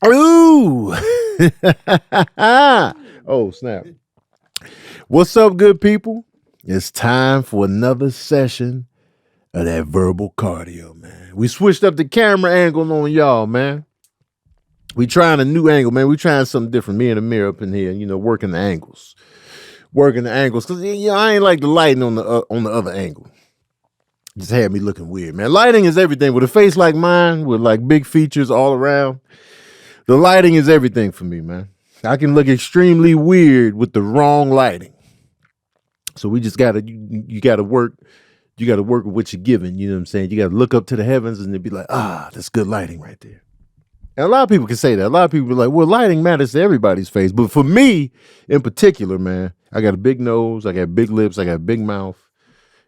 Ooh. Oh, snap. What's up, good people? It's time for another session of that verbal cardio, man. We switched up the camera angle on y'all, man. We trying a new angle, man. We trying something different. Me and Amir up in here, working the angles. Because I ain't like the lighting on the other angle. Just had me looking weird, man. Lighting is everything. With a face like mine, with like big features all around, the lighting is everything for me, man. I can look extremely weird with the wrong lighting. So we just gotta you gotta work. You gotta work with what you're given. You know what I'm saying? You gotta look up to the heavens and be like, that's good lighting right there. And a lot of people can say that. A lot of people are like, well, lighting matters to everybody's face. But for me in particular, man, I got a big nose, I got big lips, I got a big mouth.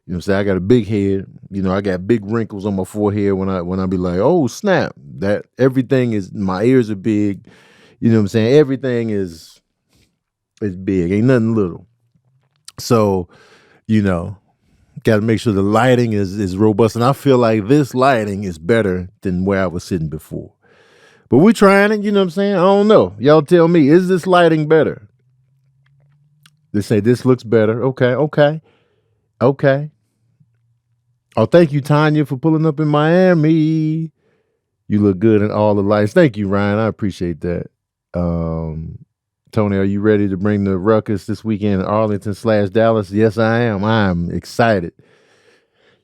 You know what I'm saying? I got a big head. I got big wrinkles on my forehead when I be like, oh, snap. That everything is, my ears are big. You know what I'm saying? Everything is big. Ain't nothing little. So, got to make sure the lighting is robust. And I feel like this lighting is better than where I was sitting before. But we're trying it, you know what I'm saying? I don't know. Y'all tell me, is this lighting better? They say this looks better. Okay. Oh, thank you, Tanya, for pulling up in Miami. You look good in all the lights. Thank you, Ryan. I appreciate that. Tony, are you ready to bring the ruckus this weekend in Arlington/Dallas? Yes, I am. I'm excited.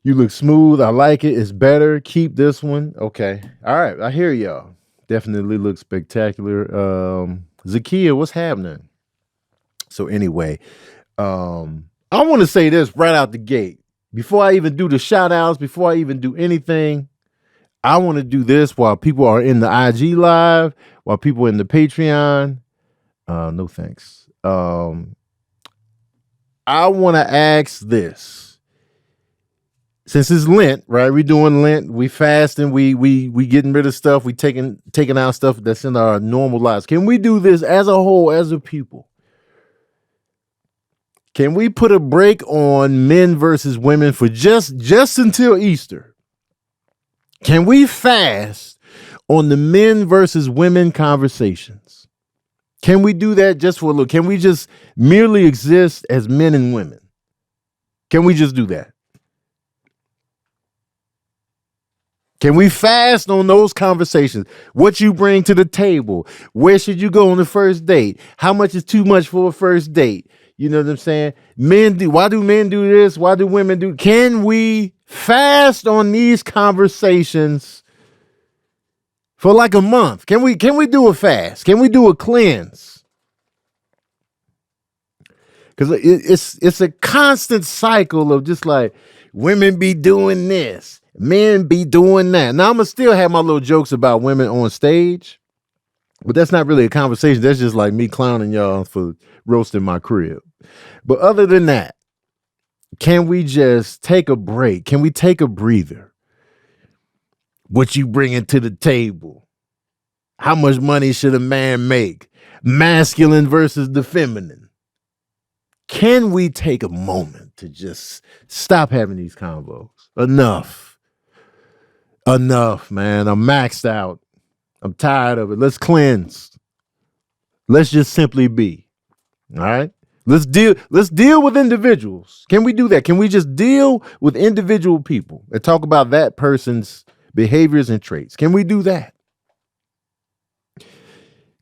You look smooth. I like it. It's better. Keep this one. Okay. All right. I hear y'all. Definitely look spectacular. Zakia, what's happening? So anyway, I want to say this right out the gate. Before I even do the shout outs, before I even do anything, I want to do this while people are in the IG live, while people are in the Patreon. No thanks. I want to ask this. Since it's Lent, right? We doing Lent, we fasting, we getting rid of stuff, we taking out stuff that's in our normal lives. Can we do this as a whole, as a people? Can we put a break on men versus women for just until Easter? Can we fast on the men versus women conversations? Can we do that just for a little? Can we just merely exist as men and women? Can we just do that? Can we fast on those conversations? What you bring to the table? Where should you go on the first date? How much is too much for a first date? You know what I'm saying? Why do men do this? Why do women do? Can we fast on these conversations for like a month? Can we do a fast? Can we do a cleanse? Because it's a constant cycle of just like women be doing this, men be doing that. Now I'm gonna still have my little jokes about women on stage, but that's not really a conversation. That's just like me clowning y'all for roasting my crib. But other than that, can we just take a break? Can we take a breather? What you bringing to the table? How much money should a man make? Masculine versus the feminine. Can we take a moment to just stop having these convos? Enough, man. I'm maxed out. I'm tired of it. Let's cleanse. Let's just simply be. All right. Let's deal with individuals. Can we do that? Can we just deal with individual people and talk about that person's behaviors and traits? Can we do that?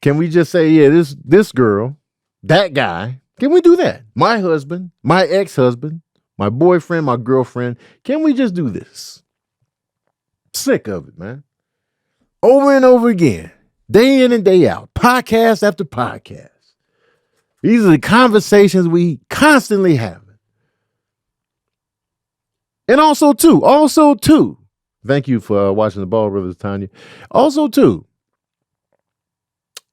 Can we just say, yeah, this girl, that guy, can we do that? My husband, my ex-husband, my boyfriend, my girlfriend, can we just do this? Sick of it, man. Over and over again, day in and day out, podcast after podcast. These are the conversations we constantly have. And also too, thank you for watching the Ball Brothers, Tanya. Also too,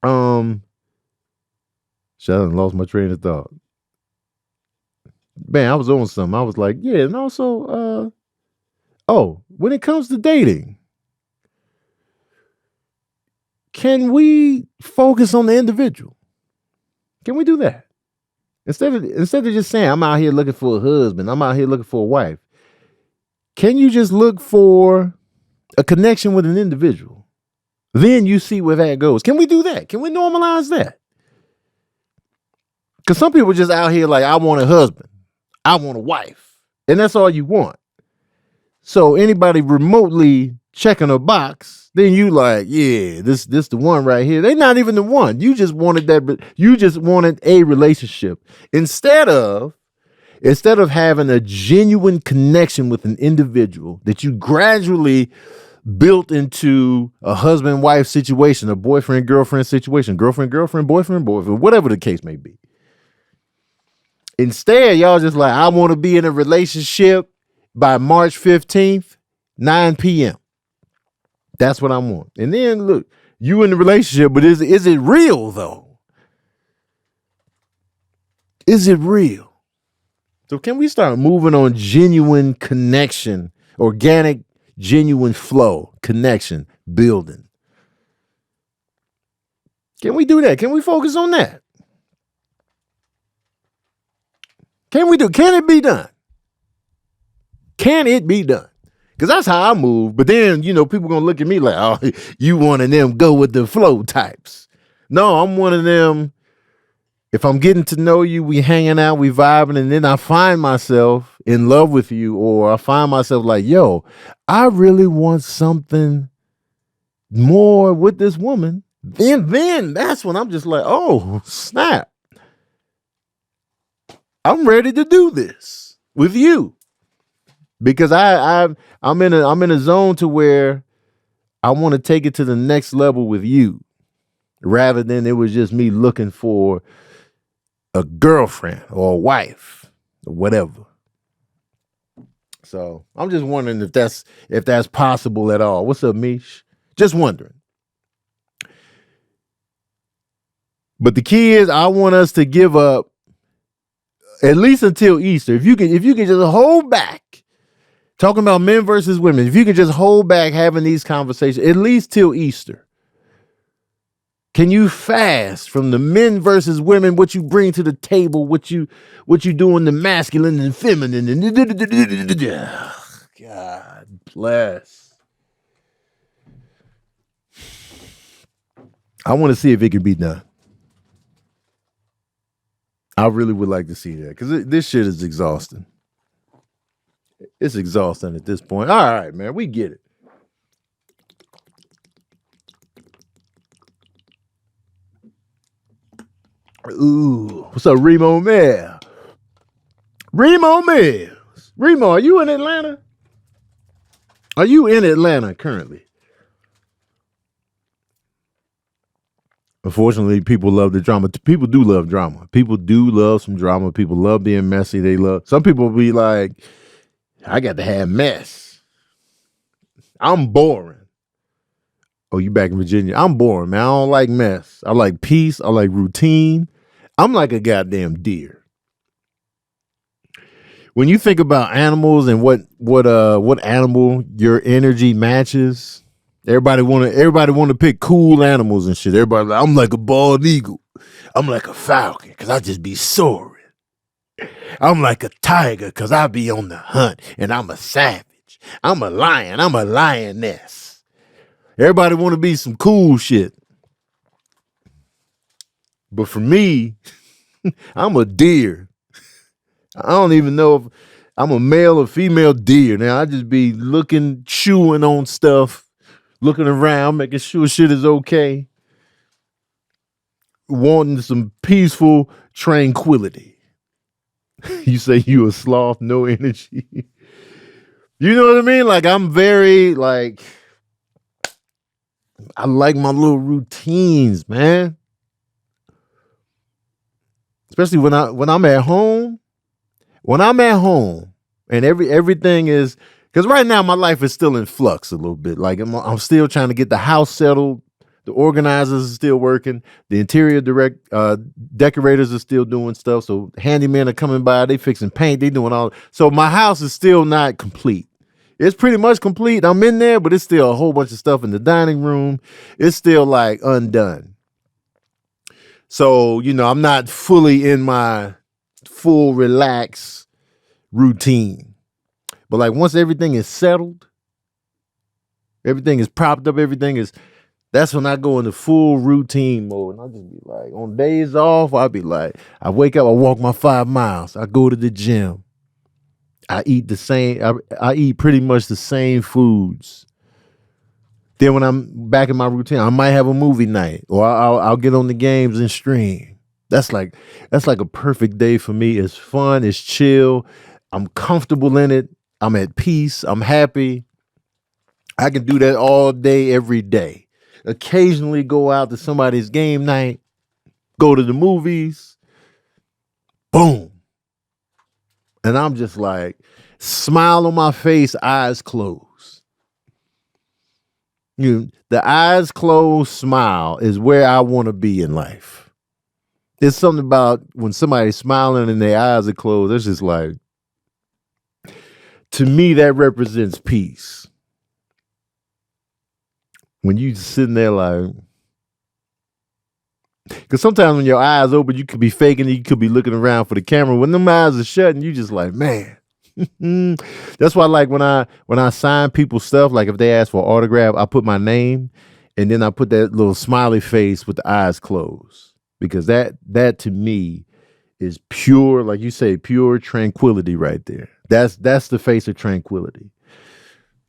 Sheldon lost my train of thought. Man, I was on something. I was like, yeah, and also, when it comes to dating, can we focus on the individual? Can we do that? Instead of just saying, I'm out here looking for a husband, I'm out here looking for a wife, can you just look for a connection with an individual? Then you see where that goes. Can we do that? Can we normalize that? Because some people just out here like, I want a husband. I want a wife. And that's all you want. So anybody remotely checking a box, then you like, yeah, this the one right here. They're not even the one. You just wanted that. You just wanted a relationship. Instead of having a genuine connection with an individual that you gradually built into a husband-wife situation, a boyfriend-girlfriend situation, girlfriend-girlfriend, boyfriend-boyfriend, whatever the case may be. Instead, y'all just like, I want to be in a relationship by March 15th, 9 p.m. That's what I want. And then look, you in the relationship, but is it real though? Is it real? So can we start moving on genuine connection, organic, genuine flow, connection, building? Can we do that? Can we focus on that? Can it be done? Can it be done? Because that's how I move. But then, people going to look at me like, oh, you one of them go with the flow types. No, I'm one of them. If I'm getting to know you, we hanging out, we vibing, and then I find myself in love with you, or I find myself like, yo, I really want something more with this woman. Then that's when I'm just like, oh, snap. I'm ready to do this with you. Because I'm in a zone to where I want to take it to the next level with you, rather than it was just me looking for a girlfriend or a wife or whatever. So I'm just wondering if that's possible at all. What's up, Mish? Just wondering. But the key is, I want us to give up at least until Easter. If you can just hold back. Talking about men versus women, if you can just hold back having these conversations, at least till Easter. Can you fast from the men versus women, what you bring to the table, what you do in the masculine and feminine, and God bless. I want to see if it can be done. I really would like to see that, because this shit is exhausting. It's exhausting at this point. All right, man, we get it. Ooh, what's up, Remo Mail? Remo Mills. Remo, are you in Atlanta? Are you in Atlanta currently? Unfortunately, people love the drama. People do love drama. People do love some drama. People love being messy. Some people be like, I got to have mess. I'm boring. Oh, you back in Virginia? I'm boring, man. I don't like mess. I like peace. I like routine. I'm like a goddamn deer. When you think about animals and what animal your energy matches, everybody want to pick cool animals and shit. Everybody like, I'm like a bald eagle. I'm like a falcon because I just be soaring. I'm like a tiger because I be on the hunt and I'm a savage. I'm a lion. I'm a lioness. Everybody want to be some cool shit. But for me, I'm a deer. I don't even know if I'm a male or female deer. Now, I just be looking, chewing on stuff, looking around, making sure shit is okay. Wanting some peaceful tranquility. You say you a sloth, no energy. You know what I mean? Like, I'm very, like, I like my little routines, man. Especially when I'm at home. When I'm at home and everything is, because right now my life is still in flux a little bit. Like I'm still trying to get the house settled. The organizers are still working. The interior decorators are still doing stuff. So handymen are coming by. They fixing paint. They doing all. So my house is still not complete. It's pretty much complete. I'm in there, but it's still a whole bunch of stuff in the dining room. It's still like undone. So, I'm not fully in my full relax routine. But like once everything is settled, everything is propped up, That's when I go into full routine mode. And I'll just be like, on days off, I'll be like, I wake up, I walk my 5 miles. I go to the gym. I eat the same, I eat pretty much the same foods. Then when I'm back in my routine, I might have a movie night, or I'll get on the games and stream. That's like a perfect day for me. It's fun, it's chill. I'm comfortable in it. I'm at peace. I'm happy. I can do that all day, every day. Occasionally go out to somebody's game night, go to the movies. Boom. And I'm just like, smile on my face, eyes closed. The eyes closed smile is where I want to be in life. There's something about when somebody's smiling and their eyes are closed, it's just like, to me, that represents peace. When you sitting there like, because sometimes when your eyes open, you could be faking it, you could be looking around for the camera. When them eyes are shut, and you just like, man. That's why, like, when I sign people's stuff, like if they ask for an autograph, I put my name, and then I put that little smiley face with the eyes closed, because that to me is pure, like you say, pure tranquility right there. That's the face of tranquility,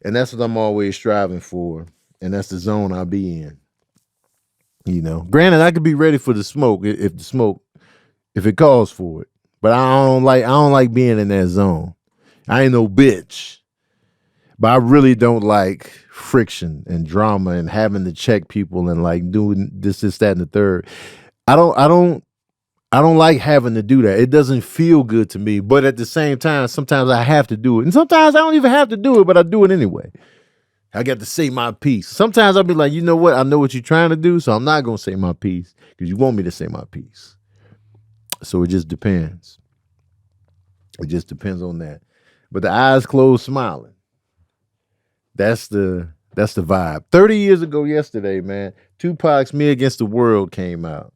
and that's what I'm always striving for, and that's the zone I'll be in. Granted, I could be ready for the smoke if it calls for it, but I don't like being in that zone. I ain't no bitch, but I really don't like friction and drama and having to check people and like doing this, that, and the third. I don't like having to do that. It doesn't feel good to me, but at the same time, sometimes I have to do it. And sometimes I don't even have to do it, but I do it anyway. I got to say my piece. Sometimes I'll be like, you know what? I know what you're trying to do, so I'm not going to say my piece because you want me to say my piece. So it just depends. It just depends on that. But the eyes closed smiling. That's the vibe. 30 years ago yesterday, man, Tupac's Me Against the World came out.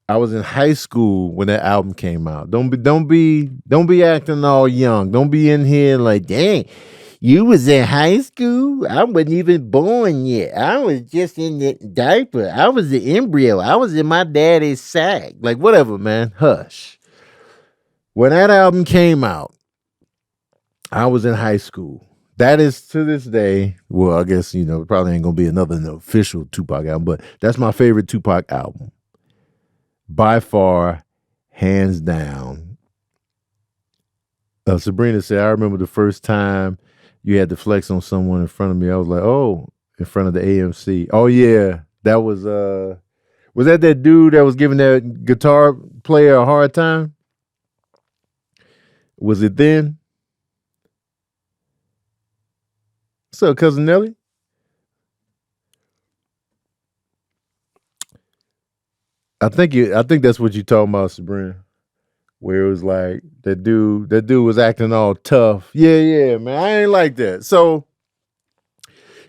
I was in high school when that album came out. Don't be acting all young. Don't be in here like, dang, you was in high school? I wasn't even born yet. I was just in the diaper. I was the embryo. I was in my daddy's sack. Like, whatever, man. Hush. When that album came out, I was in high school. That is, to this day, well, I guess, probably ain't going to be another official Tupac album, but that's my favorite Tupac album. By far, hands down. Sabrina said, I remember the first time you had to flex on someone in front of me. I was like, oh, in front of the AMC. Oh, yeah. That was that dude that was giving that guitar player a hard time? Was it then? What's up, Cousin Nelly? I think that's what you talking about, Sabrina. Where it was like that dude was acting all tough. Yeah, man. I ain't like that. So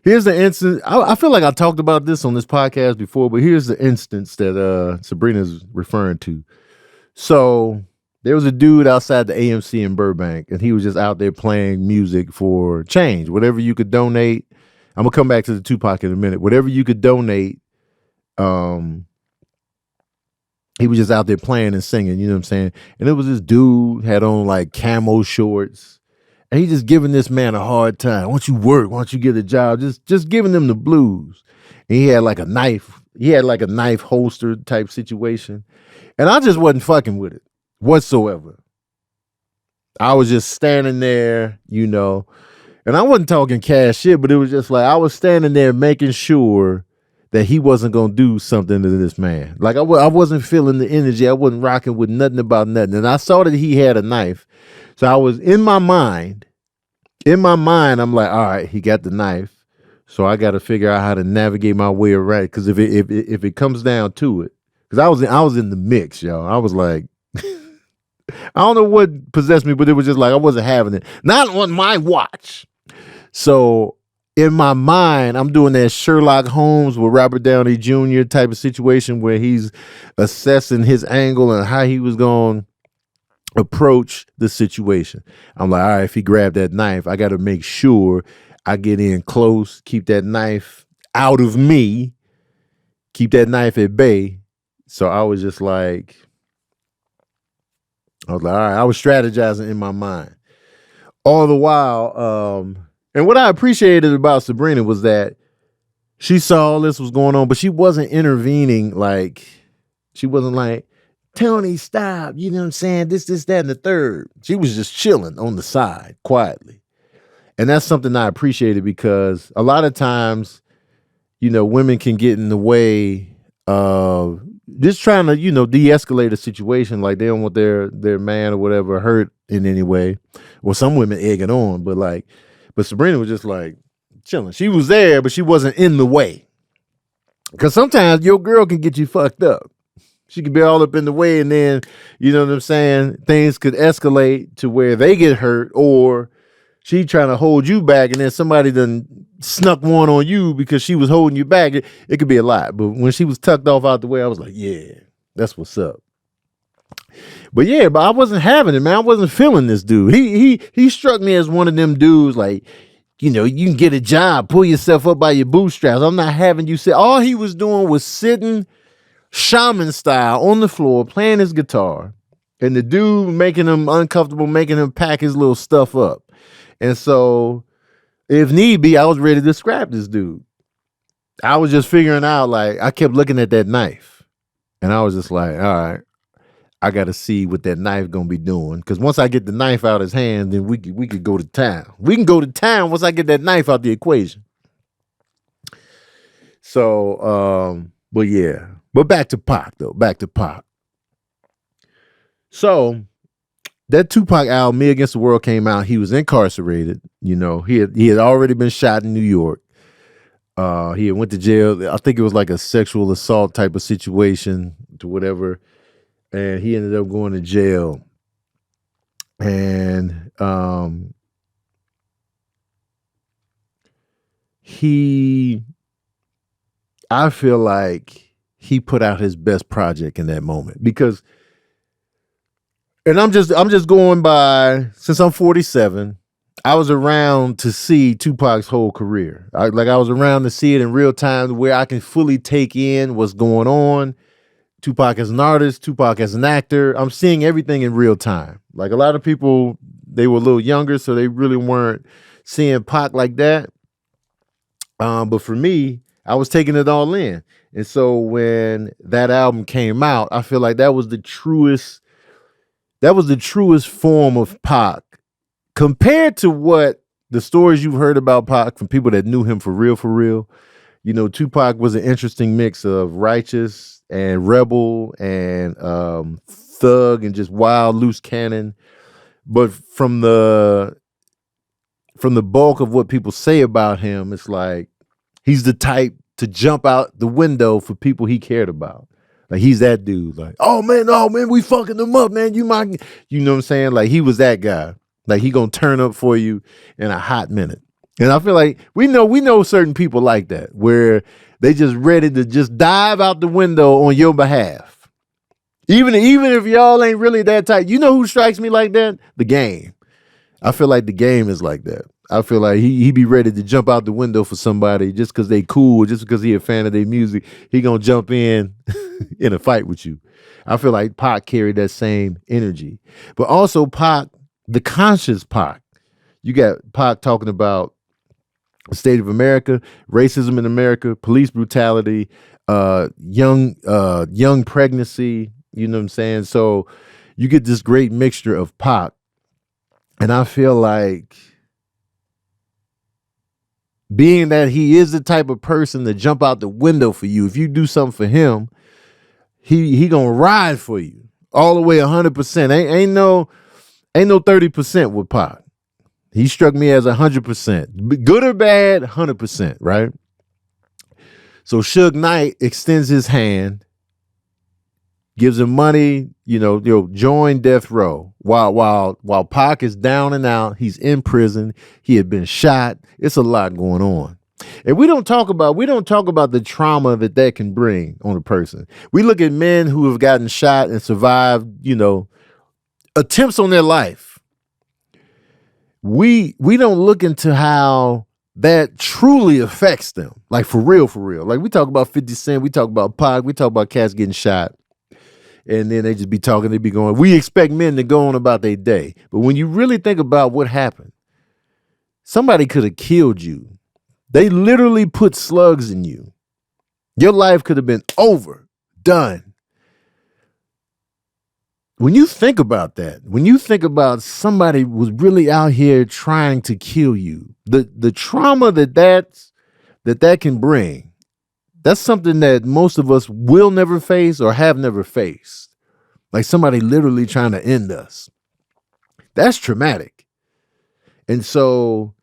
here's the instance. I feel like I talked about this on this podcast before, but here's the instance that Sabrina's referring to. So there was a dude outside the AMC in Burbank, and he was just out there playing music for change. Whatever you could donate. I'm gonna come back to the Tupac in a minute. Whatever you could donate, he was just out there playing and singing, you know what I'm saying? And it was this dude had on like camo shorts, and he just giving this man a hard time. Why don't you work? Why don't you get a job? Just giving him the blues. And he had like a knife. He had like a knife holster type situation. And I just wasn't fucking with it whatsoever. I was just standing there, and I wasn't talking cash shit, but it was just like I was standing there making sure that he wasn't going to do something to this man. Like I wasn't feeling the energy. I wasn't rocking with nothing about nothing. And I saw that he had a knife. So I was in my mind, I'm like, all right, he got the knife. So I got to figure out how to navigate my way around. Because if it comes down to it, because I was in the mix, y'all. I was like, I don't know what possessed me, but it was just like I wasn't having it. Not on my watch. So in my mind, I'm doing that Sherlock Holmes with Robert Downey Jr. type of situation where he's assessing his angle and how he was going to approach the situation. I'm like, all right, if he grabbed that knife, I got to make sure I get in close, keep that knife out of me, keep that knife at bay. So I was just like, all right, I was strategizing in my mind. All the while, and what I appreciated about Sabrina was that she saw all this was going on, but she wasn't intervening. Like, she wasn't like, Tony, stop. You know what I'm saying? This, that, and the third. She was just chilling on the side quietly. And that's something I appreciated because a lot of times, you know, women can get in the way of just trying to, you know, de-escalate a situation. Like they don't want their man or whatever hurt in any way. Or some women egg it on. But Sabrina was just like chilling. She was there, but she wasn't in the way. Because sometimes your girl can get you fucked up. She could be all up in the way, and then, you know what I'm saying, things could escalate to where they get hurt, or she trying to hold you back, and then somebody done snuck one on you because she was holding you back. It could be a lot. But when she was tucked off out the way, I was like, yeah, that's what's up. But I wasn't having it, man. I wasn't feeling this dude. He struck me as one of them dudes, like, you know, you can get a job, pull yourself up by your bootstraps. I'm not having you sit. All he was doing was sitting shaman style on the floor, playing his guitar, and the dude making him uncomfortable, making him pack his little stuff up. And so, if need be, I was ready to scrap this dude. I was just figuring out, like, I kept looking at that knife, and I was just like, all right, I got to see what that knife gonna be doing. Because once I get the knife out of his hand, then we could go to town. We can go to town once I get that knife out the equation. So, but back to Pac though. Back to Pac. So that Tupac album, Me Against the World, came out. He was incarcerated. You know, he had already been shot in New York. He had went to jail. I think it was like a sexual assault type of situation to whatever. And he ended up going to jail. And I feel like he put out his best project in that moment because, and I'm just going by, since I'm 47, I was around to see Tupac's whole career. I was around to see it in real time where I can fully take in what's going on. Tupac as an artist, Tupac as an actor. I'm seeing everything in real time. Like a lot of people, they were a little younger, so they really weren't seeing Pac like that. But for me, I was taking it all in. And so when that album came out, I feel like that was the truest form of Pac compared to what the stories you've heard about Pac from people that knew him for real. You know, Tupac was an interesting mix of righteous and rebel and thug and just wild loose cannon. But from the bulk of what people say about him, it's like he's the type to jump out the window for people he cared about. Like he's that dude. Like, oh man, we fucking them up, man. You know what I'm saying? Like he was that guy. Like he gonna turn up for you in a hot minute. And I feel like we know certain people like that, where they just ready to just dive out the window on your behalf. Even if y'all ain't really that tight. You know who strikes me like that? The Game. I feel like The Game is like that. I feel like he be ready to jump out the window for somebody just because they cool, just because he a fan of their music. He gonna jump in in a fight with you. I feel like Pac carried that same energy. But also Pac, the conscious Pac. You got Pac talking about the state of America, racism in America, police brutality, young pregnancy, you know what I'm saying? So you get this great mixture of Pac. And I feel like being that he is the type of person to jump out the window for you, if you do something for him, he gonna ride for you all the way 100%. Ain't no 30% with Pac. He struck me as 100%. Good or bad, 100%, right? So Suge Knight extends his hand, gives him money, join death row. While Pac is down and out, he's in prison. He had been shot. It's a lot going on. And we don't talk about the trauma that can bring on a person. We look at men who have gotten shot and survived, attempts on their life. We don't look into how that truly affects them. Like for real, for real. Like we talk about 50 Cent, we talk about Pac, we talk about cats getting shot. And then they just be talking, they be going, we expect men to go on about their day. But when you really think about what happened, somebody could have killed you. They literally put slugs in you. Your life could have been over, done. When you think about that, when you think about somebody was really out here trying to kill you, the trauma that can bring, that's something that most of us will never face or have never faced. Like somebody literally trying to end us. That's traumatic. And so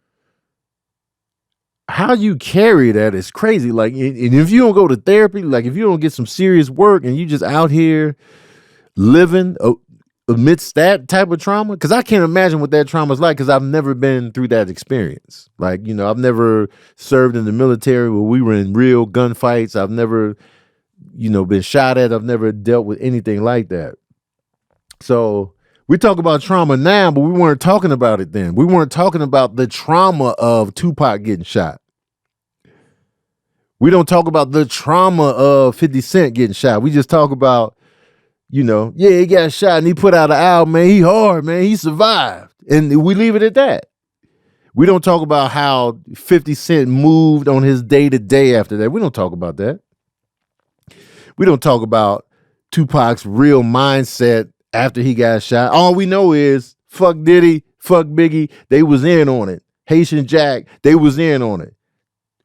how you carry that is crazy. Like, and if you don't go to therapy, like if you don't get some serious work and you just out here living amidst that type of trauma, because I can't imagine what that trauma is like, because I've never been through that experience. Like, you know, I've never served in the military where we were in real gunfights. I've never, you know, been shot at. I've never dealt with anything like that. So we talk about trauma now, but we weren't talking about it then. We weren't talking about the trauma of Tupac getting shot. We don't talk about the trauma of 50 Cent getting shot. We just talk about, you know, yeah, he got shot and he put out an album, man. He hard, man. He survived. And we leave it at that. We don't talk about how 50 Cent moved on his day-to-day after that. We don't talk about that. We don't talk about Tupac's real mindset after he got shot. All we know is fuck Diddy, fuck Biggie. They was in on it. Haitian Jack, they was in on it.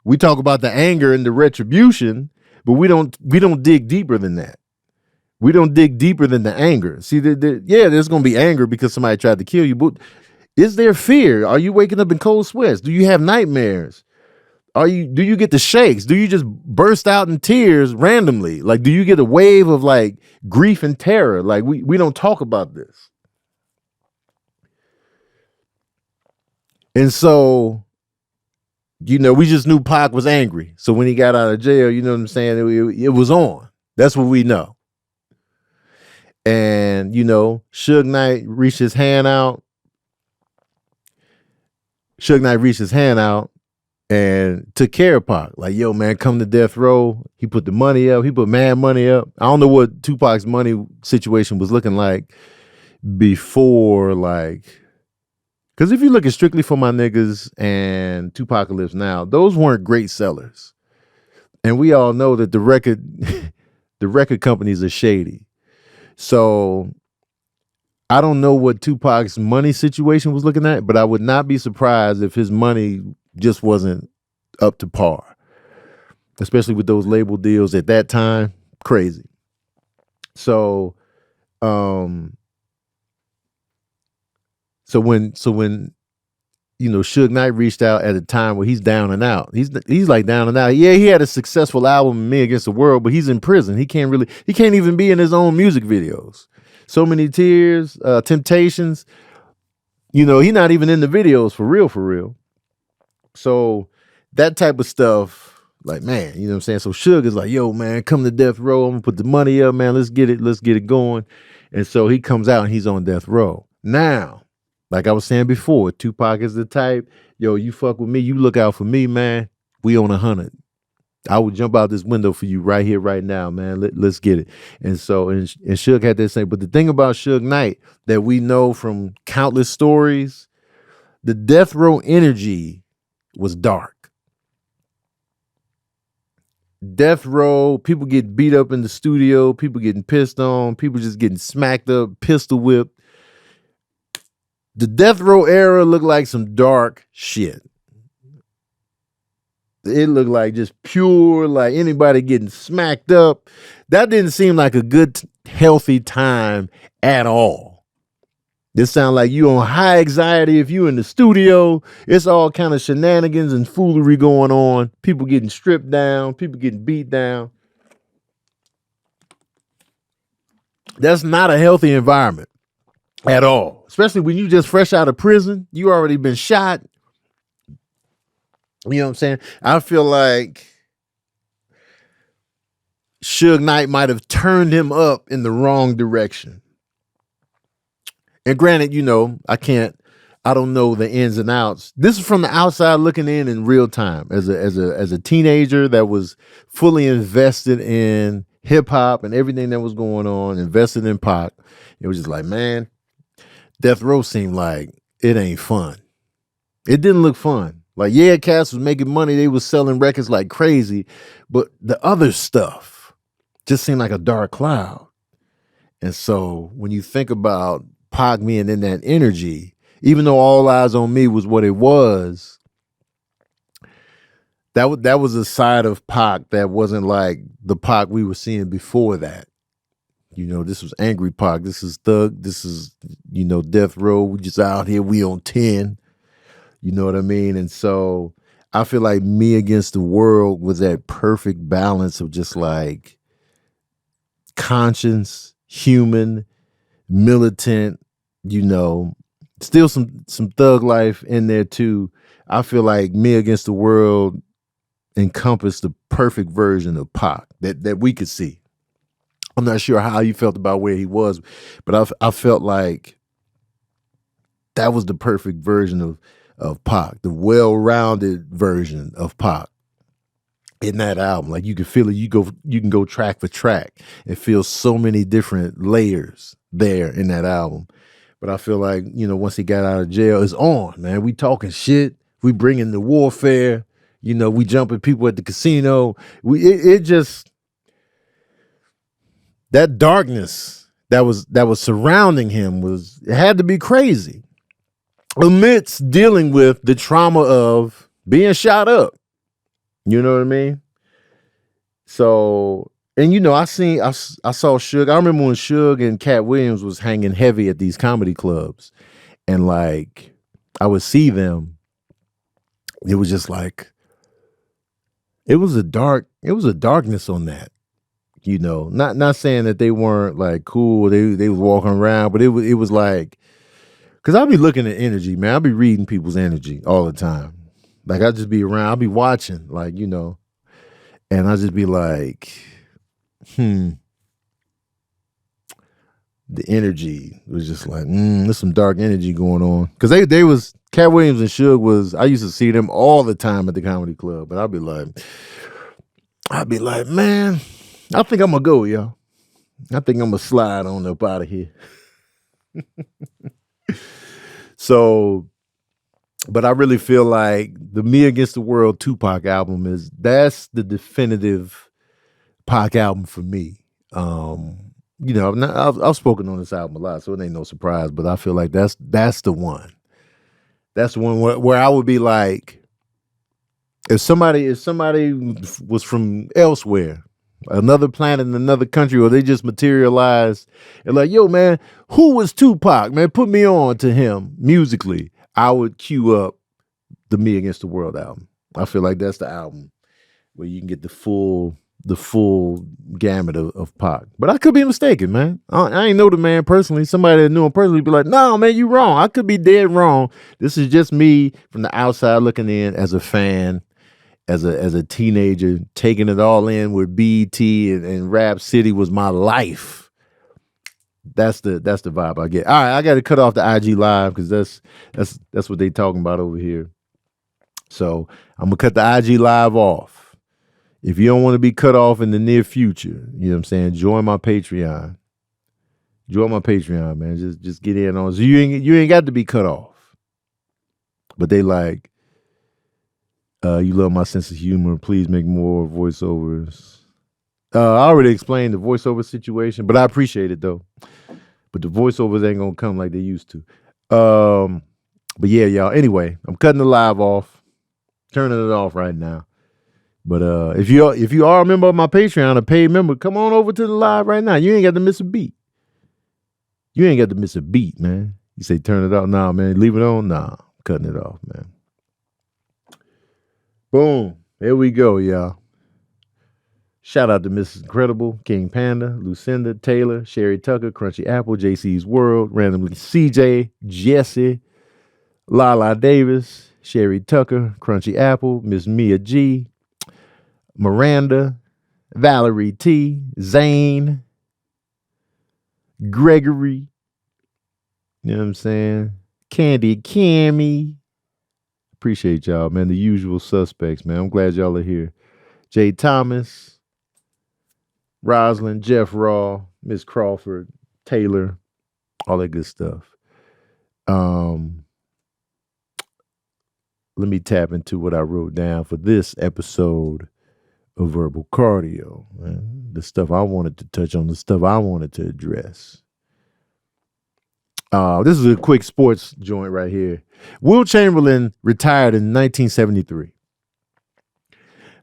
We talk about the anger and the retribution, but we don't dig deeper than that. We don't dig deeper than the anger. See, yeah, there's going to be anger because somebody tried to kill you, but is there fear? Are you waking up in cold sweats? Do you have nightmares? Do you get the shakes? Do you just burst out in tears randomly? Like, do you get a wave of like grief and terror? Like we don't talk about this. And so, you know, we just knew Pac was angry. So when he got out of jail, you know what I'm saying? It was on. That's what we know. And, you know, Suge Knight reached his hand out. And took care of Pac. Like, yo, man, come to death row. He put the money up. He put mad money up. I don't know what Tupac's money situation was looking like before, like, because if you look at Strictly for My Niggas and Tupacalypse Now, those weren't great sellers. And we all know that the record companies are shady. So I don't know what Tupac's money situation was looking at, but I would not be surprised if his money just wasn't up to par, especially with those label deals at that time. Crazy. So, when you know, Suge Knight reached out at a time where he's down and out. He's like down and out. Yeah, he had a successful album, Me Against the World, but he's in prison. He can't even be in his own music videos. So Many Tears, Temptations. You know, he's not even in the videos for real. So that type of stuff, like, man, you know what I'm saying? So Suge is like, yo, man, come to death row. I'm gonna put the money up, man. Let's get it going. And so he comes out and he's on death row. Now, like I was saying before, Tupac is the type, yo, you fuck with me, you look out for me, man. We on 100. I would jump out this window for you right here, right now, man. Let's get it. And so, and Suge had that same. But the thing about Suge Knight that we know from countless stories, the death row energy was dark. Death row, people get beat up in the studio, people getting pissed on, people just getting smacked up, pistol whipped. The death row era looked like some dark shit. It looked like just pure, like anybody getting smacked up. That didn't seem like a good, healthy time at all. This sound like you on high anxiety. If you in the studio, it's all kind of shenanigans and foolery going on. People getting stripped down, people getting beat down. That's not a healthy environment at all. Especially when you just fresh out of prison, you already been shot. You know what I'm saying? I feel like Suge Knight might have turned him up in the wrong direction. And granted, you know, I can't I don't know the ins and outs. This is from the outside looking in real time. As a teenager that was fully invested in hip hop and everything that was going on, invested in Pac. It was just like, man, Death Row seemed like it ain't fun. It didn't look fun. Like, yeah, Cass was making money. They was selling records like crazy, but the other stuff just seemed like a dark cloud. And so when you think about Pac being in that energy, even though All Eyes on Me was what it was, that was a side of Pac that wasn't like the Pac we were seeing before that. You know, this was angry Pac. This is Thug. This is, you know, Death Row. We just out here. We on 10. You know what I mean? And so I feel like Me Against the World was that perfect balance of just like conscience, human, militant, you know, still some thug life in there too. I feel like Me Against the World encompassed the perfect version of Pac that we could see. I'm not sure how you felt about where he was, but I felt like that was the perfect version of Pac, the well-rounded version of Pac in that album. Like you can feel it. You can go track for track and feel so many different layers there in that album. But I feel like, you know, once he got out of jail, it's on, man. We talking shit. We bringing the warfare. You know, we jumping people at the casino. It just, that darkness that was surrounding him it had to be crazy. Amidst dealing with the trauma of being shot up. You know what I mean? So, and you know, I saw Suge. I remember when Suge and Cat Williams was hanging heavy at these comedy clubs, and like I would see them. It was just like it was a darkness on that. You know, not saying that they weren't like cool. They was walking around, but it was like, because I'll be looking at energy, man. I'll be reading people's energy all the time. Like I'll just be around. I'll be watching, like, you know, and I'll just be like, the energy was just like, there's some dark energy going on. Because they was, Cat Williams and Suge was, I used to see them all the time at the comedy club, but I'd be like, man, I think I'm gonna go, yo. I think I'm gonna slide on up out of here. So, but I really feel like the Me Against the World Tupac album that's the definitive Pac album for me. You know, I've spoken on this album a lot, so it ain't no surprise. But I feel like that's the one. That's the one where I would be like, if somebody was from elsewhere, another planet in another country, or they just materialized and like, yo, man, who was Tupac? Man, put me on to him musically. I would cue up the Me Against the World album. I feel like that's the album where you can get the full gamut of Pac. But I could be mistaken, man. I ain't know the man personally. Somebody that knew him personally be like, no, man, you wrong. I could be dead wrong. This is just me from the outside looking in as a fan, as a teenager, taking it all in with BET and Rap City was my life. That's the vibe I get. All right, I got to cut off the IG live because that's what they talking about over here. So I'm gonna cut the IG live off. If you don't want to be cut off in the near future, you know what I'm saying, join my Patreon. Join my Patreon, man. Just get in on. So you ain't got to be cut off. But they like, you love my sense of humor. Please make more voiceovers. I already explained the voiceover situation, but I appreciate it though. But the voiceovers ain't gonna come like they used to. But yeah, y'all. Anyway, I'm cutting the live off, turning it off right now. But if you are a member of my Patreon, a paid member, come on over to the live right now. You ain't got to miss a beat. You ain't got to miss a beat, man. You say turn it off, nah, man. Leave it on, nah. I'm cutting it off, man. Boom. There we go, y'all. Shout out to Mrs. Incredible, King Panda, Lucinda, Taylor, Sherry Tucker, Crunchy Apple, JC's World, Randomly CJ, Jesse, Lala Davis, Sherry Tucker, Crunchy Apple, Miss Mia G, Miranda, Valerie T, Zane, Gregory, you know what I'm saying? Candy Cammy. Appreciate y'all, man. The usual suspects, man. I'm glad y'all are here. Jay Thomas, Rosalind, Jeff Raw, Miss Crawford, Taylor, all that good stuff. Let me tap into what I wrote down for this episode of Verbal Cardio, man. The stuff I wanted to touch on, the stuff I wanted to address. This is a quick sports joint right here. Will Chamberlain retired in 1973.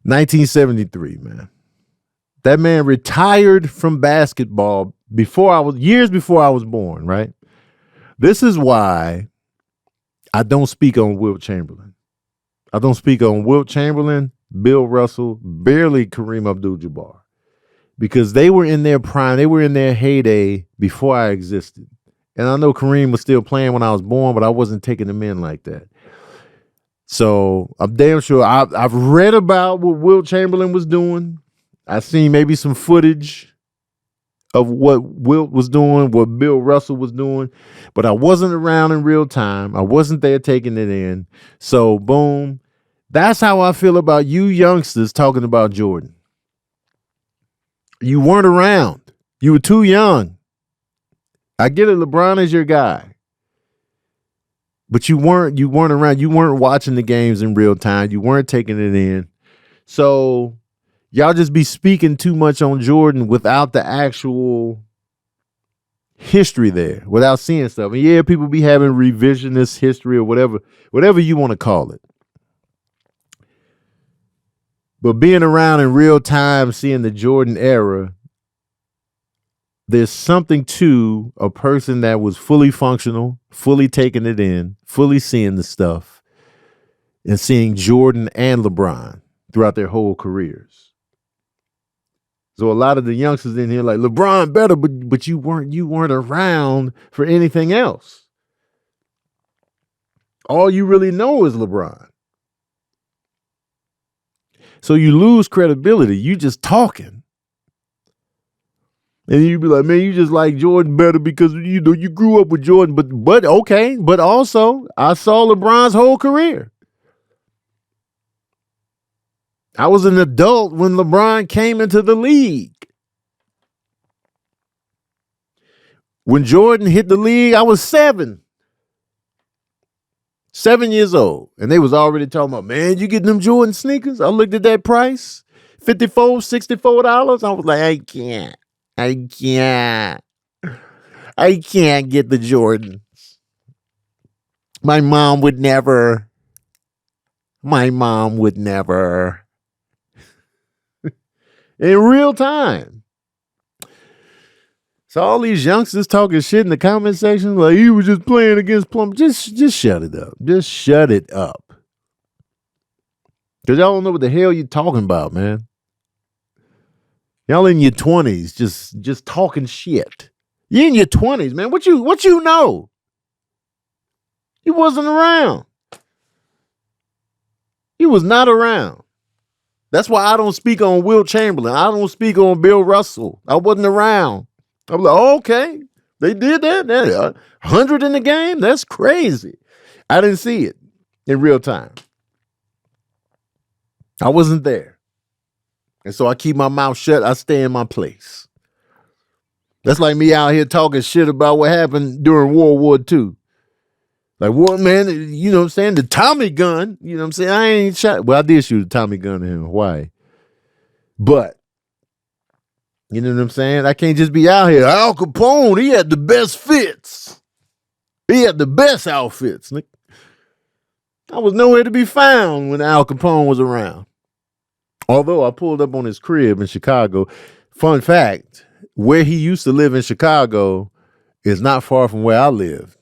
1973, man. That man retired from basketball years before I was born, right? This is why I don't speak on Wilt Chamberlain. I don't speak on Wilt Chamberlain, Bill Russell, barely Kareem Abdul-Jabbar. Because they were in their prime, they were in their heyday before I existed. And I know Kareem was still playing when I was born, but I wasn't taking them in like that. So I'm damn sure I've read about what Wilt Chamberlain was doing. I've seen maybe some footage of what Wilt was doing, what Bill Russell was doing, but I wasn't around in real time. I wasn't there taking it in. So boom, that's how I feel about you youngsters talking about Jordan. You weren't around. You were too young. I get it, LeBron is your guy. But you weren't around. You weren't watching the games in real time. You weren't taking it in. So y'all just be speaking too much on Jordan without the actual history there, without seeing stuff. And yeah, people be having revisionist history or whatever you want to call it. But being around in real time, seeing the Jordan era, there's something to a person that was fully functional, fully taking it in, fully seeing the stuff, and seeing Jordan and LeBron throughout their whole careers. So a lot of the youngsters in here like, LeBron better, but you weren't around for anything else. All you really know is LeBron. So you lose credibility. You just talking. And you be like, man, you just like Jordan better because, you know, you grew up with Jordan. But okay. But also, I saw LeBron's whole career. I was an adult when LeBron came into the league. When Jordan hit the league, I was 7 years old. And they was already talking about, man, you getting them Jordan sneakers? I looked at that price, $54, $64. I was like, I can't get the Jordans. My mom would never. In real time. So all these youngsters talking shit in the comment section, like he was just playing against Plum. Just shut it up. Just shut it up. Because y'all don't know what the hell you're talking about, man. Y'all in your 20s, just talking shit. You in your 20s, man. What you know? You wasn't around. You was not around. That's why I don't speak on Wilt Chamberlain. I don't speak on Bill Russell. I wasn't around. I'm like, oh, okay. They did that? 100 in the game? That's crazy. I didn't see it in real time. I wasn't there. And so I keep my mouth shut. I stay in my place. That's like me out here talking shit about what happened during World War II. Like, what, man, you know what I'm saying? The Tommy gun, you know what I'm saying? I ain't shot. Well, I did shoot a Tommy gun in Hawaii. But, you know what I'm saying? I can't just be out here. Al Capone, he had the best fits. He had the best outfits. I was nowhere to be found when Al Capone was around. Although I pulled up on his crib in Chicago. Fun fact, where he used to live in Chicago is not far from where I lived.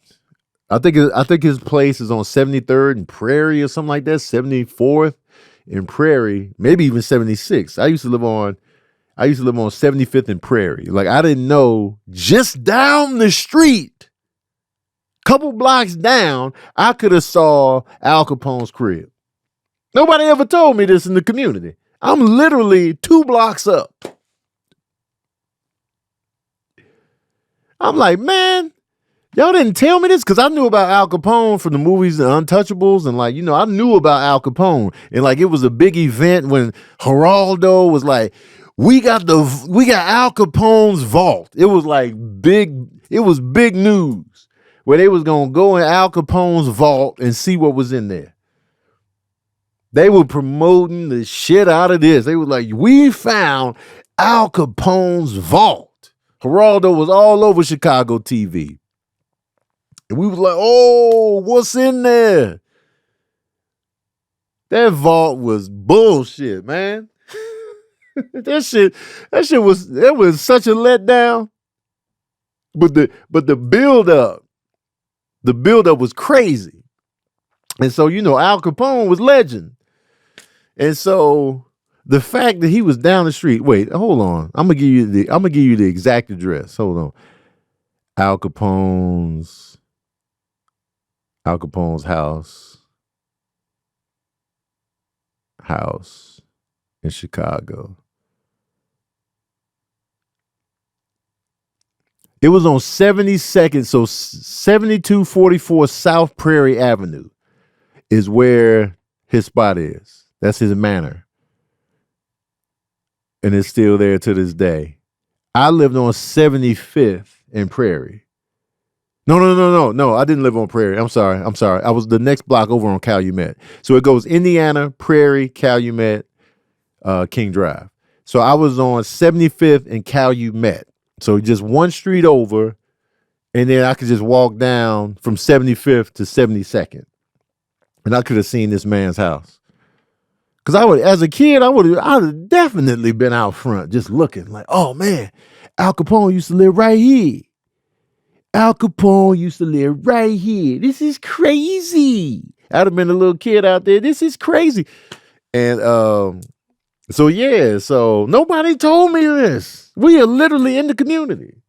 I think his place is on 73rd and Prairie or something like that, 74th and Prairie, maybe even 76. I used to live on 75th and Prairie. Like, I didn't know, just down the street, couple blocks down, I could have saw Al Capone's crib. Nobody ever told me this in the community. I'm literally 2 blocks up. I'm like, man, Y'all didn't tell me this because I knew about Al Capone from the movies The Untouchables, and like, I knew about Al Capone, and like it was a big event when Geraldo was like, we got Al Capone's vault. It was like big news where they was gonna go in Al Capone's vault and see what was in there. They were promoting the shit out of this. They were like, we found Al Capone's vault. Geraldo was all over Chicago TV. And we was like, oh, what's in there? That vault was bullshit, man. that shit was such a letdown. But the build up was crazy. And so, Al Capone was legend. And so the fact that he was down the street, wait, hold on. I'm gonna give you the exact address. Hold on. Al Capone's house in Chicago. It was on 72nd, so 7244 South Prairie Avenue is where his spot is. That's his manor. And it's still there to this day. I lived on 75th and Prairie. No. I didn't live on Prairie. I'm sorry. I was the next block over on Calumet. So it goes Indiana, Prairie, Calumet, King Drive. So I was on 75th and Calumet. So just one street over, and then I could just walk down from 75th to 72nd. And I could have seen this man's house. Because as a kid, I would have definitely been out front just looking like, oh man, Al Capone used to live right here. Al Capone used to live right here. This is crazy. I'd have been a little kid out there. This is crazy. And so nobody told me this. We are literally in the community.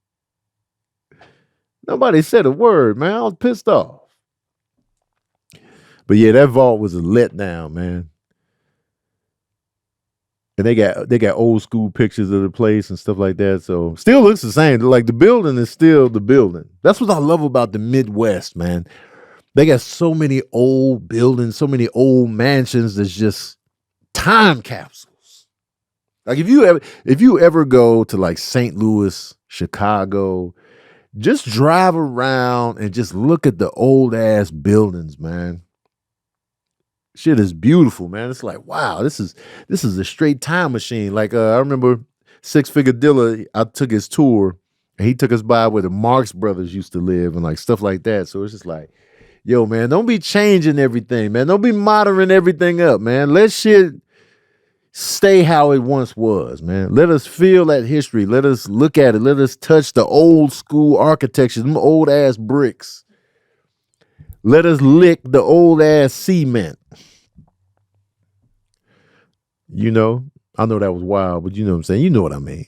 Nobody said a word, man. I was pissed off. But yeah, that vault was a letdown, man. And they got old school pictures of the place and stuff like that. So still looks the same. Like the building is still the building. That's what I love about the Midwest, man. They got so many old buildings, so many old mansions that's just time capsules. Like if you ever go to like St. Louis, Chicago, just drive around and just look at the old ass buildings, man. Shit is beautiful, man. It's like, wow, this is a straight time machine. Like I remember Six Figure Dilla, I took his tour and he took us by where the Marx Brothers used to live and like stuff like that. So it's just like, yo, man, don't be changing everything, man. Don't be modern everything up, man. Let shit stay how it once was, man. Let us feel that history. Let us look at it. Let us touch the old school architecture, them old ass bricks. Let us lick the old ass cement. I know that was wild, but you know what I'm saying? You know what I mean.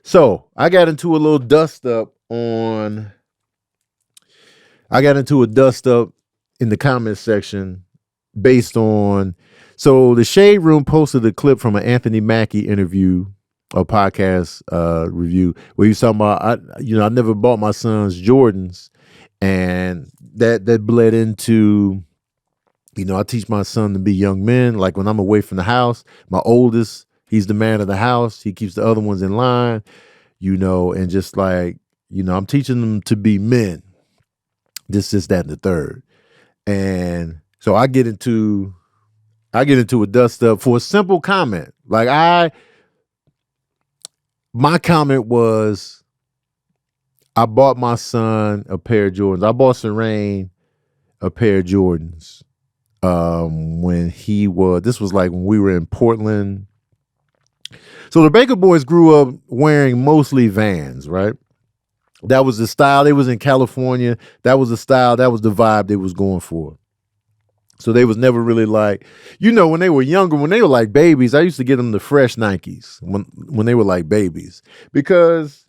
So I got into a little dust up in the comment section based on, so the Shade Room posted a clip from an Anthony Mackie interview, a podcast review, where he was talking about, I never bought my sons Jordans, and that bled into, I teach my son to be young men. Like when I'm away from the house, my oldest, he's the man of the house. He keeps the other ones in line, and just like, I'm teaching them to be men. This, that, and the third. And so I get into a dust up for a simple comment. Like my comment was, I bought my son a pair of Jordans. I bought Serene a pair of Jordans. This was like when we were in Portland. So the Baker Boys grew up wearing mostly Vans, right? That was the style. They was in California. That was the style. That was the vibe they was going for. So they was never really like, when they were younger, when they were like babies, I used to get them the fresh Nikes when they were like babies. Because,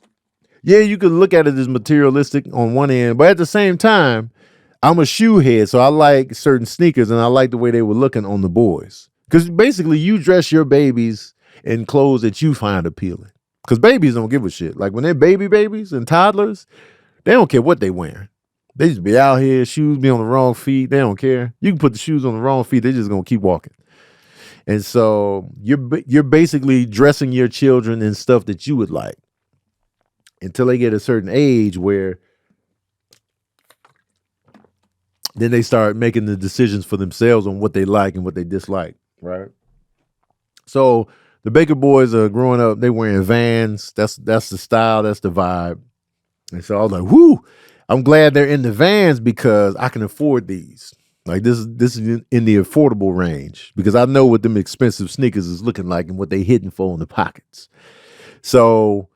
yeah, you could look at it as materialistic on one end, but at the same time, I'm a shoe head, so I like certain sneakers, and I like the way they were looking on the boys. Because basically, you dress your babies in clothes that you find appealing. Because babies don't give a shit. Like when they're babies and toddlers, They don't care what they wearing. They just be out here, shoes be on the wrong feet. They don't care. You can put the shoes on the wrong feet. They're just going to keep walking. And so you're basically dressing your children in stuff that you would like until they get a certain age where then they start making the decisions for themselves on what they like and what they dislike, right? So the Baker boys are growing up, they wearing Vans. That's the style, that's the vibe. And so I was like, whoo, I'm glad they're in the Vans because I can afford these. Like this is in the affordable range because I know what them expensive sneakers is looking like and what they hitting for in the pockets. So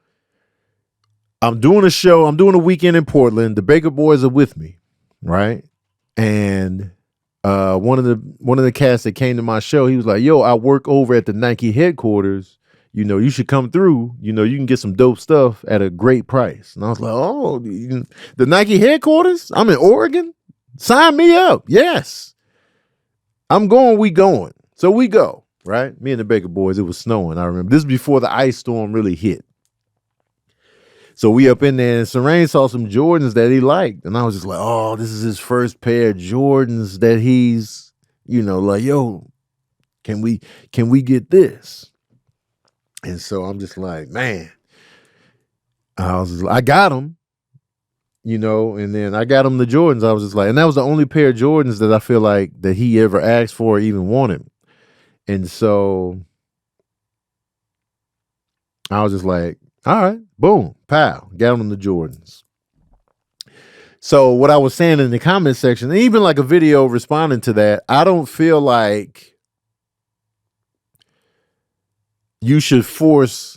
I'm doing a show. I'm doing a weekend in Portland. The Baker boys are with me, right? And one of the cats that came to my show, he was like, "Yo, I work over at the Nike headquarters. You know, you should come through. You know, you can get some dope stuff at a great price." And I was like, "Oh, the Nike headquarters? I'm in Oregon. Sign me up." Yes. I'm going, we going. So we go, right? Me and the Baker boys, it was snowing. I remember this is before the ice storm really hit. So we up in there and Serene saw some Jordans that he liked. And I was just like, oh, this is his first pair of Jordans that he's, you know, like, yo, can we get this? And so I'm just like, man, I got him. You know, and then I got him the Jordans. I was just like, and that was the only pair of Jordans that I feel like that he ever asked for or even wanted. And so I was just like, all right, boom, pow, got him the Jordans. So what I was saying in the comment section, and even like a video responding to that, I don't feel like you should force.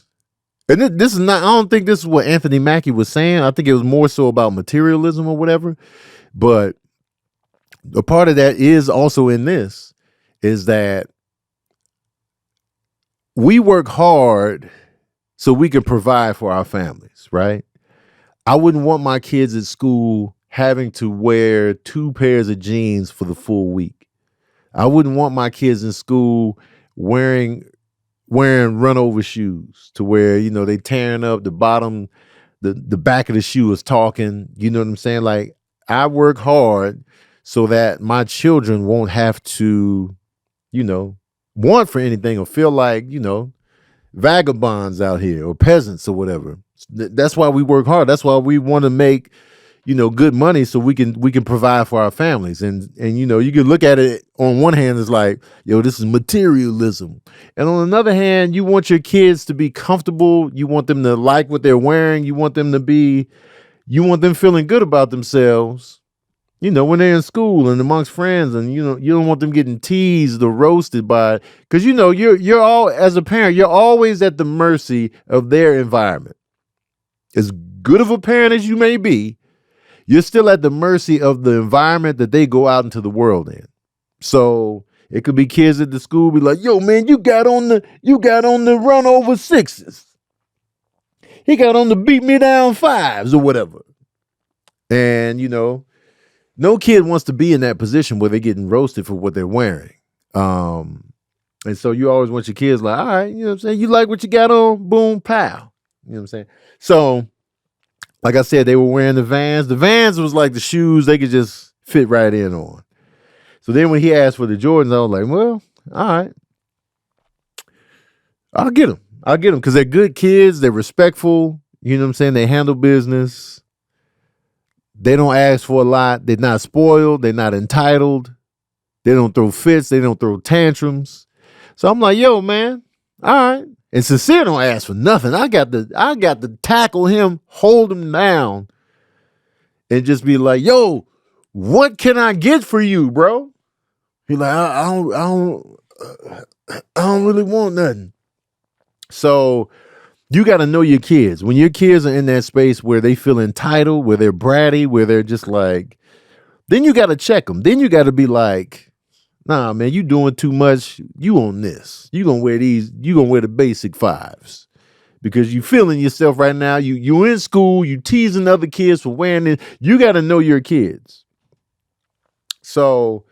And this is not, I don't think this is what Anthony Mackie was saying. I think it was more so about materialism or whatever. But a part of that is also in this, is that we work hard so we can provide for our families, right? I wouldn't want my kids at school having to wear 2 pairs of jeans for the full week. I wouldn't want my kids in school wearing run over shoes to where, you know, they tearing up the bottom, the back of the shoe is talking, you know what I'm saying? Like I work hard so that my children won't have to, you know, want for anything or feel like, you know, vagabonds out here or peasants or whatever. That's why we work hard. That's why we want to make, you know, good money so we can provide for our families. And you know, you can look at it on one hand, it's like, yo, this is materialism. And on another hand, you want your kids to be comfortable. You want them to like what they're wearing. You want them feeling good about themselves, you know, when they're in school and amongst friends. And, you know, you don't want them getting teased or roasted by, because, you know, you're all, as a parent, you're always at the mercy of their environment. As good of a parent as you may be, you're still at the mercy of the environment that they go out into the world in. So it could be kids at the school be like, yo, man, you got on the run over 6s. He got on the beat me down 5s or whatever. And, you know, no kid wants to be in that position where they're getting roasted for what they're wearing. And so you always want your kids like, all right, you know what I'm saying? You like what you got on? Boom, pow. You know what I'm saying? So, like I said, they were wearing the Vans. The Vans was like the shoes they could just fit right in on. So then when he asked for the Jordans, I was like, well, all right. I'll get them because they're good kids. They're respectful. You know what I'm saying? They handle business. They don't ask for a lot. They're not spoiled. They're not entitled. They don't throw fits. They don't throw tantrums. So I'm like, yo, man, all right. And Sincere don't ask for nothing. I got to tackle him, hold him down, and just be like, yo, what can I get for you, bro? He's like, I don't really want nothing. So you got to know your kids. When your kids are in that space where they feel entitled, where they're bratty, where they're just like, then you got to check them. Then you got to be like, nah, man, you doing too much. You on this. You gonna wear these. You gonna wear the basic 5s because you feeling yourself right now. You in school. You teasing other kids for wearing it. You got to know your kids. So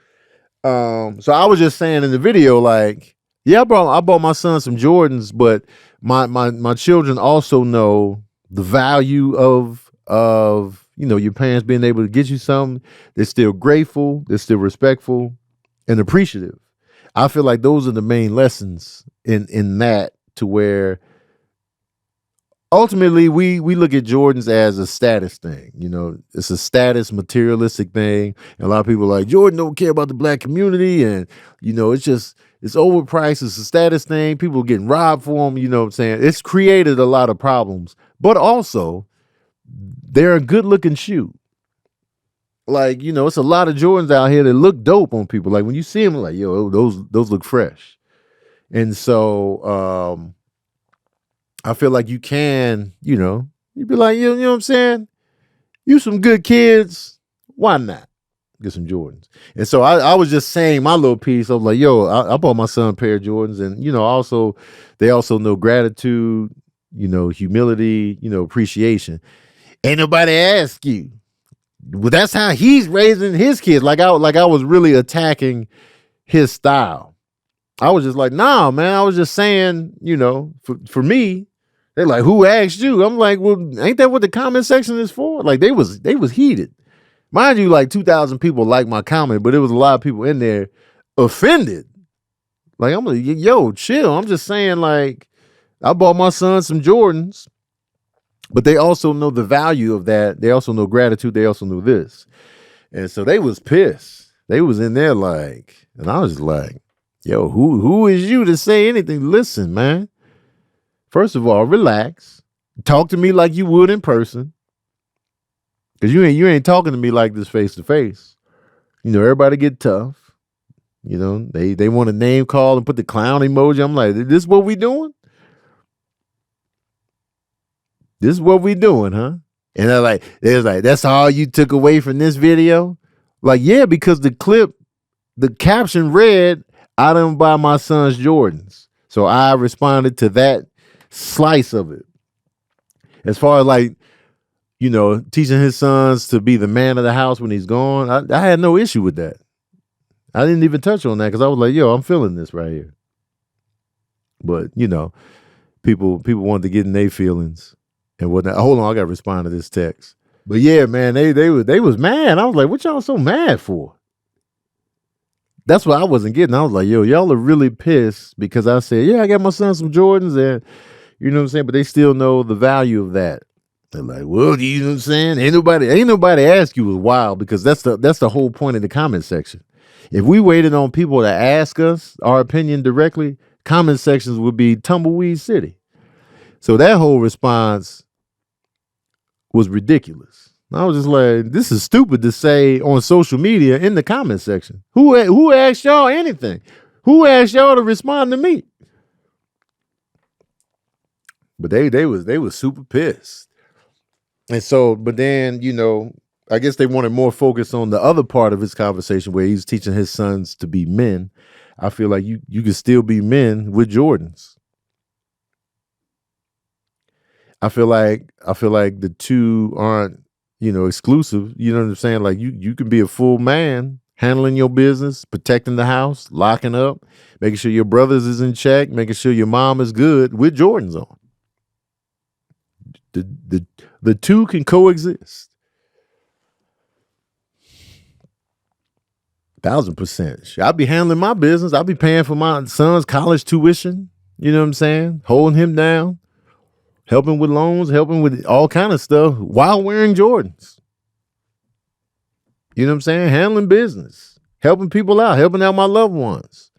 I was just saying in the video, like, yeah, I bought my son some Jordans, but my children also know the value of your parents being able to get you something, they're still grateful, they're still respectful and appreciative. I feel like those are the main lessons in that, to where ultimately we look at Jordans as a status thing. It's a status materialistic thing. And a lot of people are like, Jordan don't care about the black community, and it's overpriced, it's a status thing, people are getting robbed for them. You know what I'm saying? It's created a lot of problems, but also they're a good looking shoe. Like, it's a lot of Jordans out here that look dope on people. Like when you see them, like, yo, those look fresh. And so I feel like you can, you'd be like, you know what I'm saying? You some good kids. Why not get some Jordans? And so I was just saying my little piece. I was like, yo, I bought my son a pair of Jordans. And, they also know gratitude, humility, appreciation. Ain't nobody ask you. Well, that's how he's raising his kids. Like I was really attacking his style. I was just like, nah, man. I was just saying, for me, they're like, who asked you? I'm like, well, ain't that what the comment section is for? Like they was heated. Mind you, like 2,000 people liked my comment, but it was a lot of people in there offended. Like, I'm like, yo, chill. I'm just saying, like, I bought my son some Jordans, but they also know the value of that. They also know gratitude. They also know this. And so they was pissed. They was in there like, and I was just like, yo, who is you to say anything? Listen, man. First of all, relax. Talk to me like you would in person. Cause you ain't talking to me like this face to face. Everybody get tough. They want to name call and put the clown emoji. I'm like, this what we doing? This is what we doing, huh? And they're like, that's all you took away from this video? Like, yeah, because the caption read, I didn't buy my son's Jordans. So I responded to that slice of it. As far as like, teaching his sons to be the man of the house when he's gone, I had no issue with that. I didn't even touch on that because I was like, yo, I'm feeling this right here. But, people wanted to get in their feelings. And whatnot. Hold on, I gotta respond to this text. But yeah, man, they was mad. I was like, what y'all so mad for? That's what I wasn't getting. I was like, yo, y'all are really pissed because I said, yeah, I got my son some Jordans, and you know what I'm saying? But they still know the value of that. They're like, well, you know what I'm saying? Ain't nobody ask you was wild, because that's the whole point of the comment section. If we waited on people to ask us our opinion directly, comment sections would be tumbleweed city. So that whole response was ridiculous. I was just like, this is stupid to say on social media in the comment section. Who asked y'all anything? Who asked y'all to respond to me? But they was super pissed. And so, but then, I guess they wanted more focus on the other part of his conversation where he's teaching his sons to be men. I feel like you can still be men with Jordans. I feel like the two aren't, exclusive. You know what I'm saying? Like you can be a full man, handling your business, protecting the house, locking up, making sure your brothers is in check, making sure your mom is good with Jordans on. The two can coexist. 1,000%. I'll be handling my business. I'll be paying for my son's college tuition. You know what I'm saying? Holding him down. Helping with loans, helping with all kind of stuff while wearing Jordans. You know what I'm saying? Handling business, helping people out, helping out my loved ones,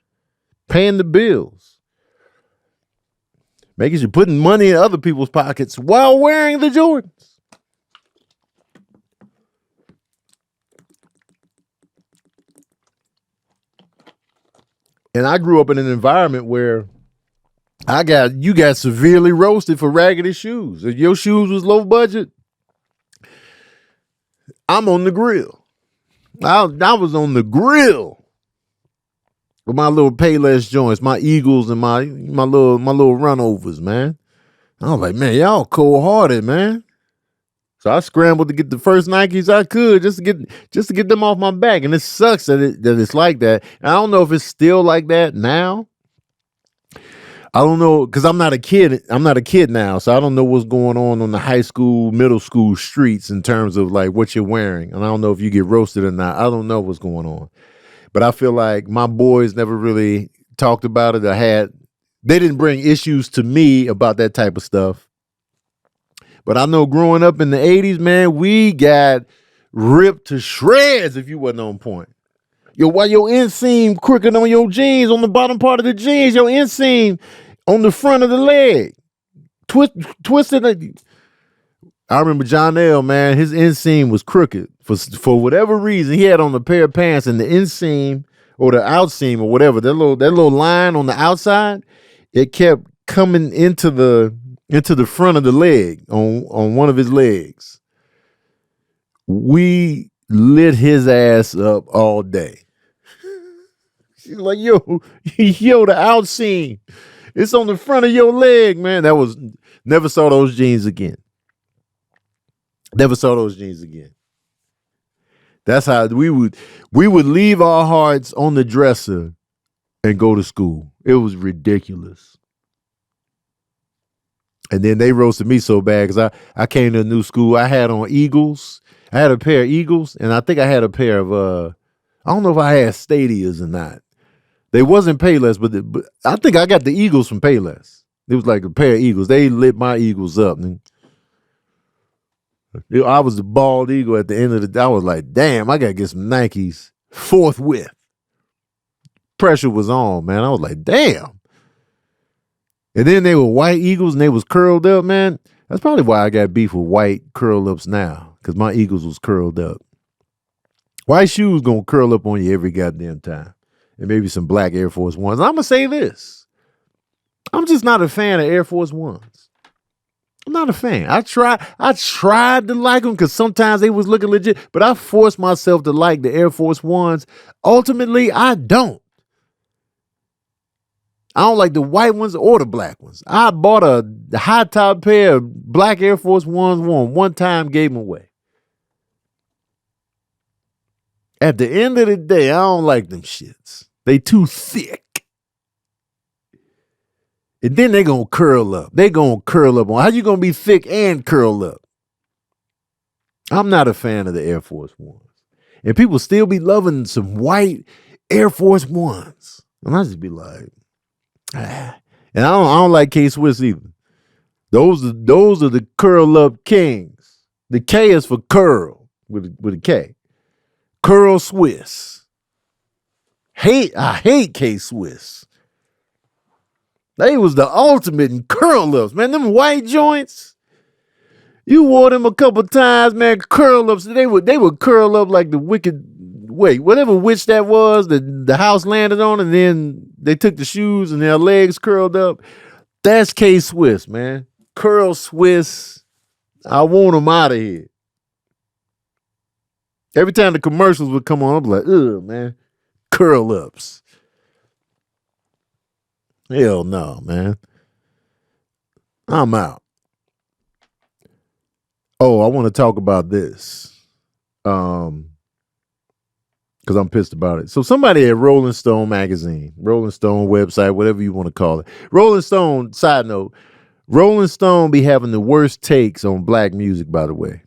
paying the bills, making sure putting money in other people's pockets while wearing the Jordans. And I grew up in an environment where you got severely roasted for raggedy shoes. If your shoes was low budget, I'm on the grill. I was on the grill with my little Payless joints, my Eagles, and my little runovers, man. I was like, man, y'all cold hearted, man. So I scrambled to get the first Nikes I could just to get them off my back. And it sucks that it's like that. And I don't know if it's still like that now. I don't know, because I'm not a kid. I'm not a kid now, so I don't know what's going on the high school, middle school streets in terms of like what you're wearing. And I don't know if you get roasted or not. I don't know what's going on. But I feel like my boys never really talked about it. They didn't bring issues to me about that type of stuff. But I know growing up in the 80s, man, we got ripped to shreds if you wasn't on point. Yo, why your inseam crooked on your jeans, on the bottom part of the jeans, your inseam on the front of the leg, twisted. I remember John L., man, his inseam was crooked for whatever reason. He had on a pair of pants and the inseam or the outseam or whatever, that little line on the outside, it kept coming into the front of the leg on one of his legs. We lit his ass up all day. She's like, yo, the outseam. It's on the front of your leg, man. Never saw those jeans again. Never saw those jeans again. That's how we would leave our hearts on the dresser and go to school. It was ridiculous. And then they roasted me so bad because I came to a new school. I had on Eagles. I had a pair of Eagles, and I think I had a pair of I don't know if I had Stadias or not. They wasn't Payless, but I think I got the Eagles from Payless. It was like a pair of Eagles. They lit my Eagles up. And I was the bald eagle at the end of the day. I was like, damn, I got to get some Nikes forthwith. Pressure was on, man. I was like, damn. And then they were white Eagles and they was curled up, man. That's probably why I got beef with white curl ups now, because my Eagles was curled up. White shoes going to curl up on you every goddamn time. And maybe some black Air Force Ones. And I'm going to say this. I'm just not a fan of Air Force Ones. I'm not a fan. I tried to like them because sometimes they was looking legit, but I forced myself to like the Air Force Ones. Ultimately, I don't. I don't like the white ones or the black ones. I bought a high top pair of black Air Force Ones one time, gave them away. At the end of the day, I don't like them shits. They too thick. And then they gonna curl up. They gonna curl up on. How you gonna be thick and curl up? I'm not a fan of the Air Force Ones. And people still be loving some white Air Force Ones. And I just be like, ah. And I don't like K-Swiss either. Those are the curl up kings. The K is for curl with a K. Curl Swiss. I hate K-Swiss. They was the ultimate in curl ups, man. Them white joints. You wore them a couple times, man. Curl ups. They would curl up like the wicked. Wait, whatever witch that was, the house landed on, and then they took the shoes and their legs curled up. That's K-Swiss, man. Curl Swiss. I want them out of here. Every time the commercials would come on, I'm like, ugh, man. Curl ups. Hell no, man. I'm out. Oh, I want to talk about this. Because I'm pissed about it. So somebody at Rolling Stone magazine, Rolling Stone website, whatever you want to call it. Rolling Stone, side note, Rolling Stone be having the worst takes on black music, by the way.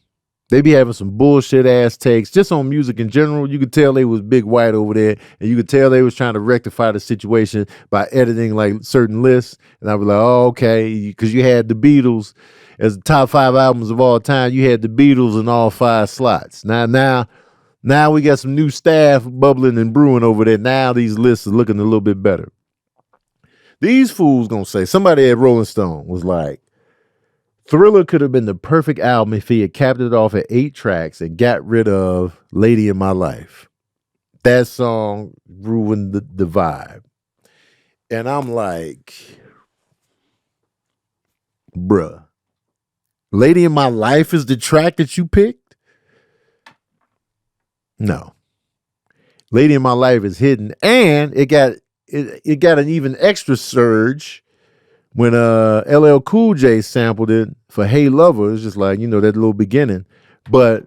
They be having some bullshit ass takes just on music in general. You could tell they was big white over there, and you could tell they was trying to rectify the situation by editing like certain lists. And I was like, oh, okay, because you had the Beatles as the top 5 albums of all time. You had the Beatles in all 5 slots. Now we got some new staff bubbling and brewing over there. Now these lists are looking a little bit better. These fools gonna say, somebody at Rolling Stone was like, Thriller could have been the perfect album if he had capped it off at 8 tracks and got rid of Lady in My Life. That song ruined the vibe. And I'm like, bruh, Lady in My Life is the track that you picked? No. Lady in My Life is hidden, and it got an even extra surge when LL Cool J sampled it for Hey Lover. It's just like, that little beginning. But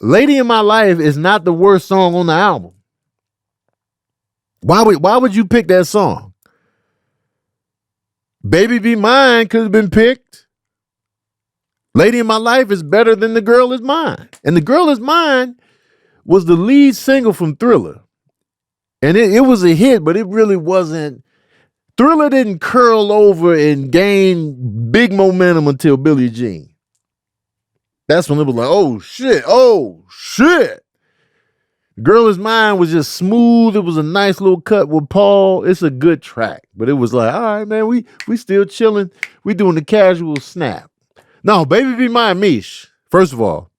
Lady in My Life is not the worst song on the album. Why would you pick that song? Baby Be Mine could have been picked. Lady in My Life is better than The Girl Is Mine. And The Girl Is Mine was the lead single from Thriller. And it was a hit, but it really wasn't. Thriller didn't curl over and gain big momentum until Billie Jean. That's when it was like, oh shit. Girl Is Mine was just smooth. It was a nice little cut with Paul. It's a good track. But it was like, all right, man, we still chilling. We doing the casual snap. No, Baby Be Mine, Mish. First of all,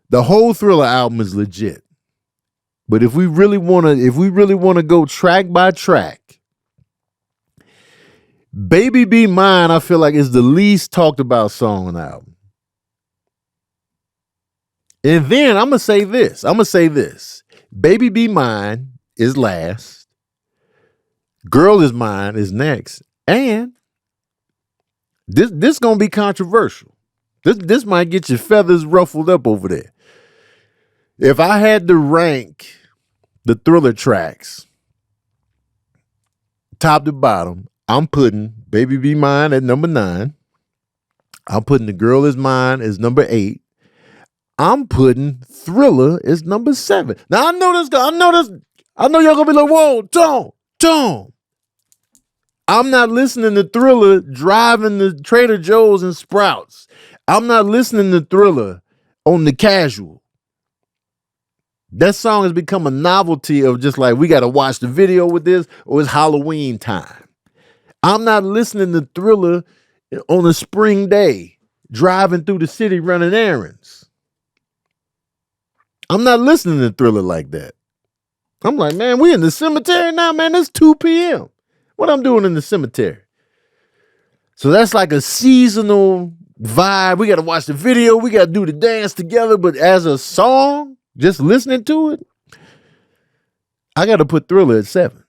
the whole Thriller album is legit. But if we really wanna go track by track, Baby Be Mine, I feel like is the least talked about song on the album. And then I'm gonna say this. Baby Be Mine is last. Girl Is Mine is next. And this gonna be controversial. This might get your feathers ruffled up over there. If I had to rank the Thriller tracks top to bottom, I'm putting Baby Be Mine at number 9. I'm putting The Girl Is Mine as number 8. I'm putting Thriller as number 7. Now I know y'all gonna be like, whoa, don't. I'm not listening to Thriller driving the Trader Joe's and Sprouts. I'm not listening to Thriller on the casual. That song has become a novelty of just like, we got to watch the video with this or it's Halloween time. I'm not listening to Thriller on a spring day, driving through the city running errands. I'm not listening to Thriller like that. I'm like, man, we in the cemetery now, man. It's 2 p.m. What I'm doing in the cemetery? So that's like a seasonal vibe. We got to watch the video. We got to do the dance together. But as a song, just listening to it, I got to put Thriller at 7.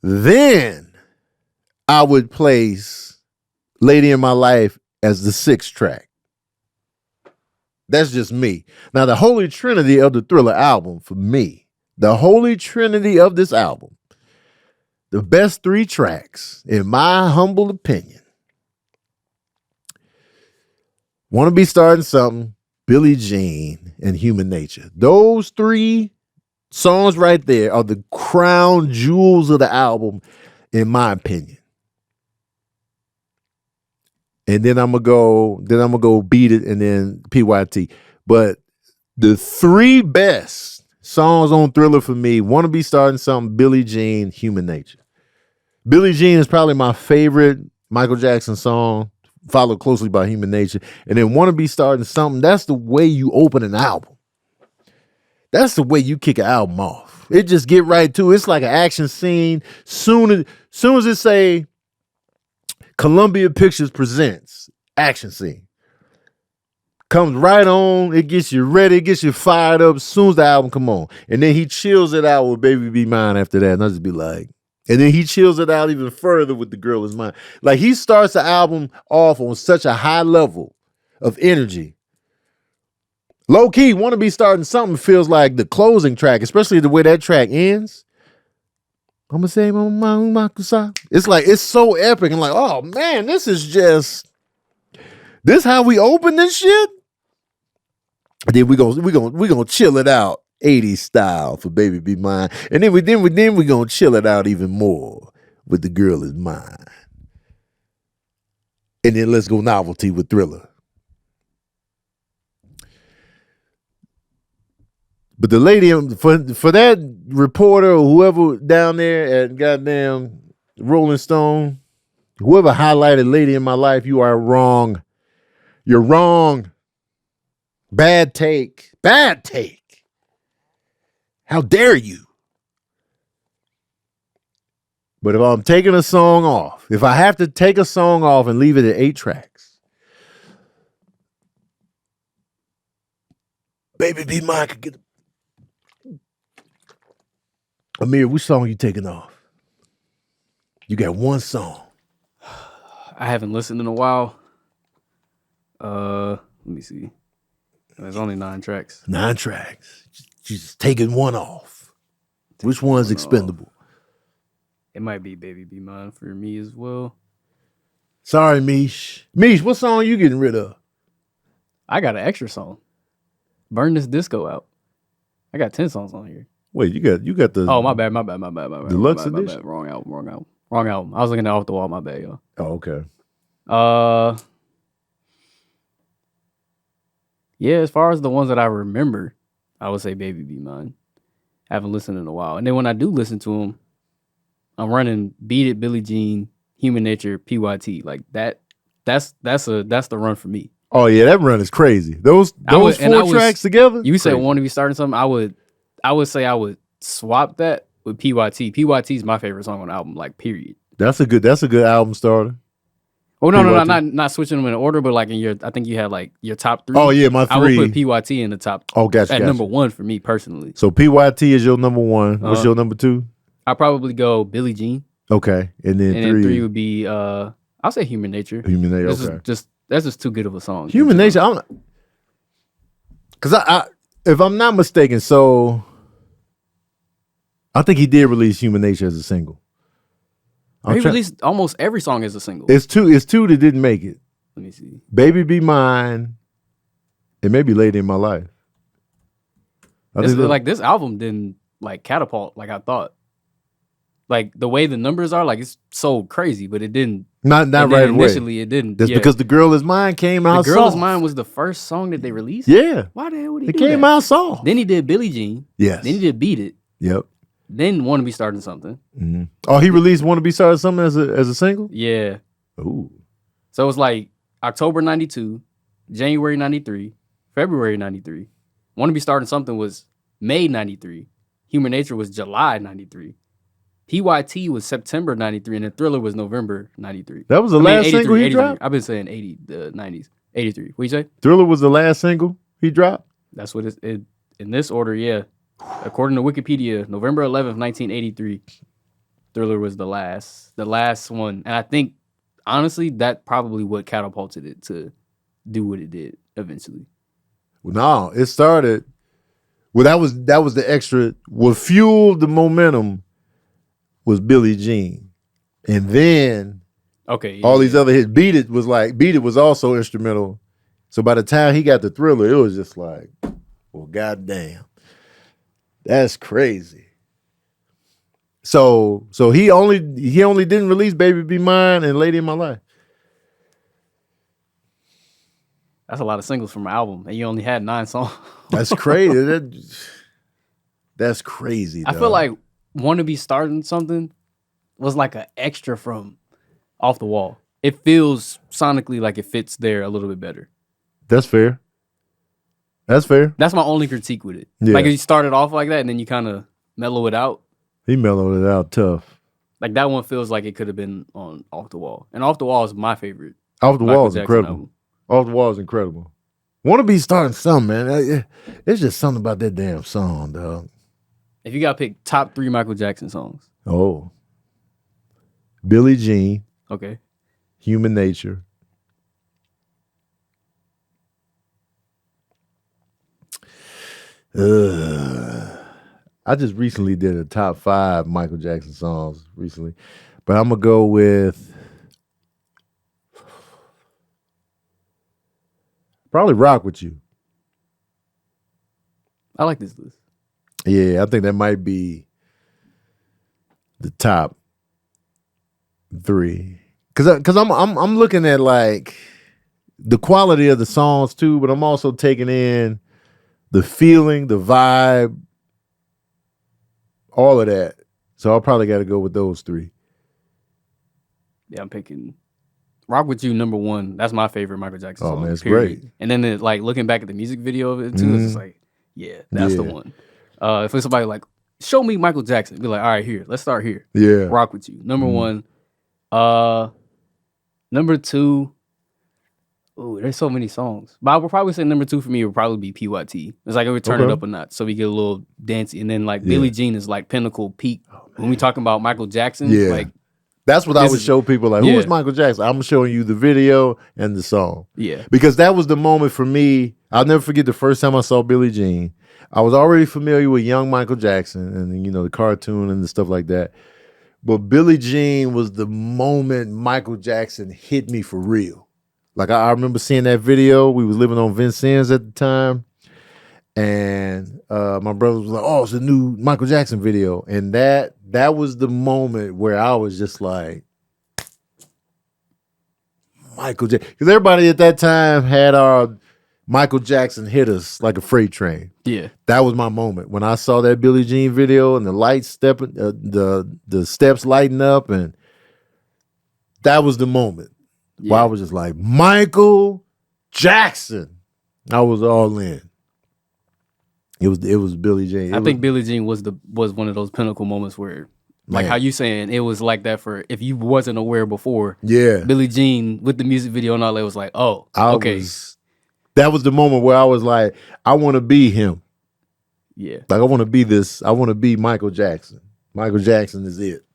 Then I would place Lady in My Life as the 6th track. That's just me. Now, the holy trinity of the Thriller album for me, the holy trinity of this album, the best 3 tracks, in my humble opinion, Wanna Be Starting Something, Billie Jean, and Human Nature. Those 3 songs right there are the crown jewels of the album, in my opinion. And then I'm gonna go Beat It and then PYT. But the 3 best songs on Thriller for me, Wanna Be Starting Something, Billie Jean, Human Nature. Billie Jean is probably my favorite Michael Jackson song, followed closely by Human Nature. And then Wanna Be Starting Something, that's the way you open an album. That's the way you kick an album off. It just get right to it. It's like an action scene. Soon as it say Columbia Pictures presents action scene, comes right on. It gets you ready. It gets you fired up as soon as the album come on. And then he chills it out with Baby Be Mine after that. And I just be like, and then he chills it out even further with The Girl Is Mine. Like, he starts the album off on such a high level of energy. Low key, Wanna Be Starting Something feels like the closing track, especially the way that track ends. I'm gonna say, it's like, it's so epic. And like, oh man, this how we open this shit. And then we gonna chill it out 80s style for Baby Be Mine. And then we gonna chill it out even more with The Girl Is Mine. And then let's go novelty with Thriller. But the lady, for that reporter or whoever down there at goddamn Rolling Stone, whoever highlighted Lady in My Life, you are wrong. You're wrong. Bad take. Bad take. How dare you? But if I'm taking a song off, if I have to take a song off and leave it at 8 tracks, Baby Be Mine could get. Amir, which song you taking off? You got one song. I haven't listened in a while. Let me see. There's only 9 tracks. 9 tracks. Just taking one off. Which one's expendable? It might be Baby Be Mine for me as well. Sorry, Mish. Mish, what song you getting rid of? I got an extra song. Burn This Disco Out. I got 10 songs on here. Wait, you got the Oh, my bad. Deluxe edition? Wrong album. I was looking at Off the Wall. My bad, y'all. Oh, okay. Yeah, as far as the ones that I remember, I would say Baby Be Mine. I haven't listened in a while. And then when I do listen to them, I'm running Beat It, Billie Jean, Human Nature, PYT. Like that's the run for me. Oh yeah, that run is crazy. Those four tracks together. You said want to be starting something. I would say I would swap that with PYT. PYT is my favorite song on the album. Like period. That's a good album starter. Oh no, not switching them in order, but like I think you had like your top 3. Oh yeah, my 3. I would put PYT in the top. Oh, gotcha. At number 1 for me personally. So PYT is your number 1. What's your number 2? I'll probably go Billie Jean. Okay, and then 3 would be I'll say Human Nature. Human Nature. Okay. That's just too good of a song. Human Nature. Because I if I'm not mistaken, so I think he did release Human Nature as a single. He released almost every song as a single. It's two that didn't make it. Let me see. Baby Be Mine. It may be Late in My Life. This album didn't like catapult like I thought. Like the way the numbers are, like it's so crazy, but it didn't. Not right away. Initially, it didn't. That's because The Girl Is Mine came out. The Girl Is Mine was the first song that they released. Yeah. Why the hell would he do that? It came out soft. Then he did Billie Jean. Yes. Then he did Beat It. Yep. Then Want to Be Starting Something. Mm-hmm. Oh, he released Want to Be Starting Something as a single? Yeah. Ooh. So it was like October 92, January 93, February 93. Want to Be Starting Something was May 93. Human Nature was July 93. PYT was September 93, and then Thriller was November 93. That was the last single he dropped? I've been saying 80, the 90s. 83. What'd you say? Thriller was the last single he dropped? That's what it in this order, yeah. According to Wikipedia, November 11th, 1983, Thriller was the last one. And I think, honestly, that probably what catapulted it to do what it did eventually. Well, no, it started. Well, that was the extra. What fueled the momentum was Billie Jean. And then all these other hits. Beat It was also instrumental. So by the time he got the Thriller, it was just like, well, goddamn. That's crazy. So he only didn't release Baby Be Mine and Lady in My Life. That's a lot of singles from an album, and you only had 9 songs. That's crazy. That's crazy. I feel like Want to Be Starting Something was like an extra from Off the Wall. It feels sonically like it fits there a little bit better. That's fair. That's my only critique with it. Yeah. Like, if you started off like that and then you kind of mellow it out. He mellowed it out tough. Like, that one feels like it could have been on Off the Wall. And Off the Wall is my favorite. Off the Wall is incredible. Album. Off the Wall is incredible. Want to Be Starting Something, man. It's just something about that damn song, dog. If you got to pick top 3 Michael Jackson songs. Oh. Billie Jean. Okay. Human Nature. I just recently did a top 5 Michael Jackson songs recently, but I'm gonna go with probably Rock With You. I like this list. Yeah, I think that might be the top 3. Cause I'm looking at like the quality of the songs too, but I'm also taking in the feeling, the vibe, all of that. So I probably got to go with those 3. Yeah, I'm picking Rock With You, number 1. That's my favorite Michael Jackson song. Oh, man, it's great. And then like looking back at the music video of it too, it's just like, yeah, that's the one. If it's somebody like, show me Michael Jackson, be like, all right, here, let's start here. Yeah. Rock With You, number 1. Number 2. Ooh, there's so many songs. But I would probably say number 2 for me would probably be PYT. It's like it would turn it up a notch so we get a little dancey. And then like Billie Jean is like pinnacle peak. When we talking about Michael Jackson, like that's what I would show people. Like, who is Michael Jackson? I'm showing you the video and the song. Yeah. Because that was the moment for me. I'll never forget the first time I saw Billie Jean. I was already familiar with young Michael Jackson and, you know, the cartoon and the stuff like that. But Billie Jean was the moment Michael Jackson hit me for real. Like I remember seeing that video. We was living on Vincennes at the time. And my brother was like, "Oh, it's a new Michael Jackson video." And that was the moment where I was just like, Michael Jackson. Because everybody at that time had our Michael Jackson hit us like a freight train. Yeah. That was my moment. When I saw that Billie Jean video and the lights stepping, the steps lighting up, and that was the moment. Yeah. Where I was just like, Michael Jackson. I was all in. It was Billie Jean. I think Billie Jean was one of those pinnacle moments where, like how you saying, it was like that for if you wasn't aware before. Yeah. Billie Jean with the music video and all that was like, oh, okay. That was the moment where I was like, I want to be him. Yeah. Like I want to be this. I want to be Michael Jackson. Michael Jackson is it.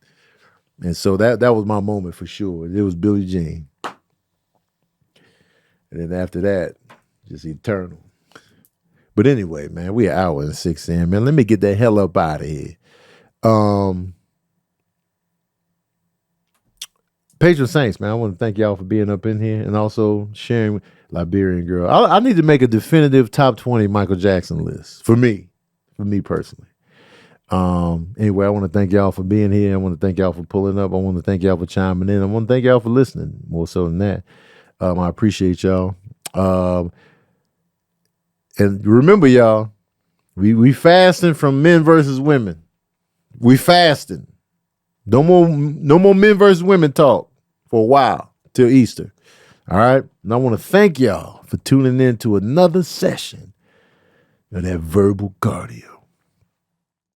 And so that was my moment for sure. It was Billie Jean. And then after that, just eternal. But anyway, man, we an hour and 6 in, man. Let me get the hell up out of here. Patron Saints, man, I want to thank y'all for being up in here and also sharing Liberian Girl. I need to make a definitive top 20 Michael Jackson list for me personally. Anyway, I want to thank y'all for being here. I want to thank y'all for pulling up. I want to thank y'all for chiming in. I want to thank y'all for listening more so than that. I appreciate y'all. And remember, y'all, we fasting from men versus women. We fasting. No more men versus women talk for a while till Easter. All right. And I want to thank y'all for tuning in to another session of that verbal cardio.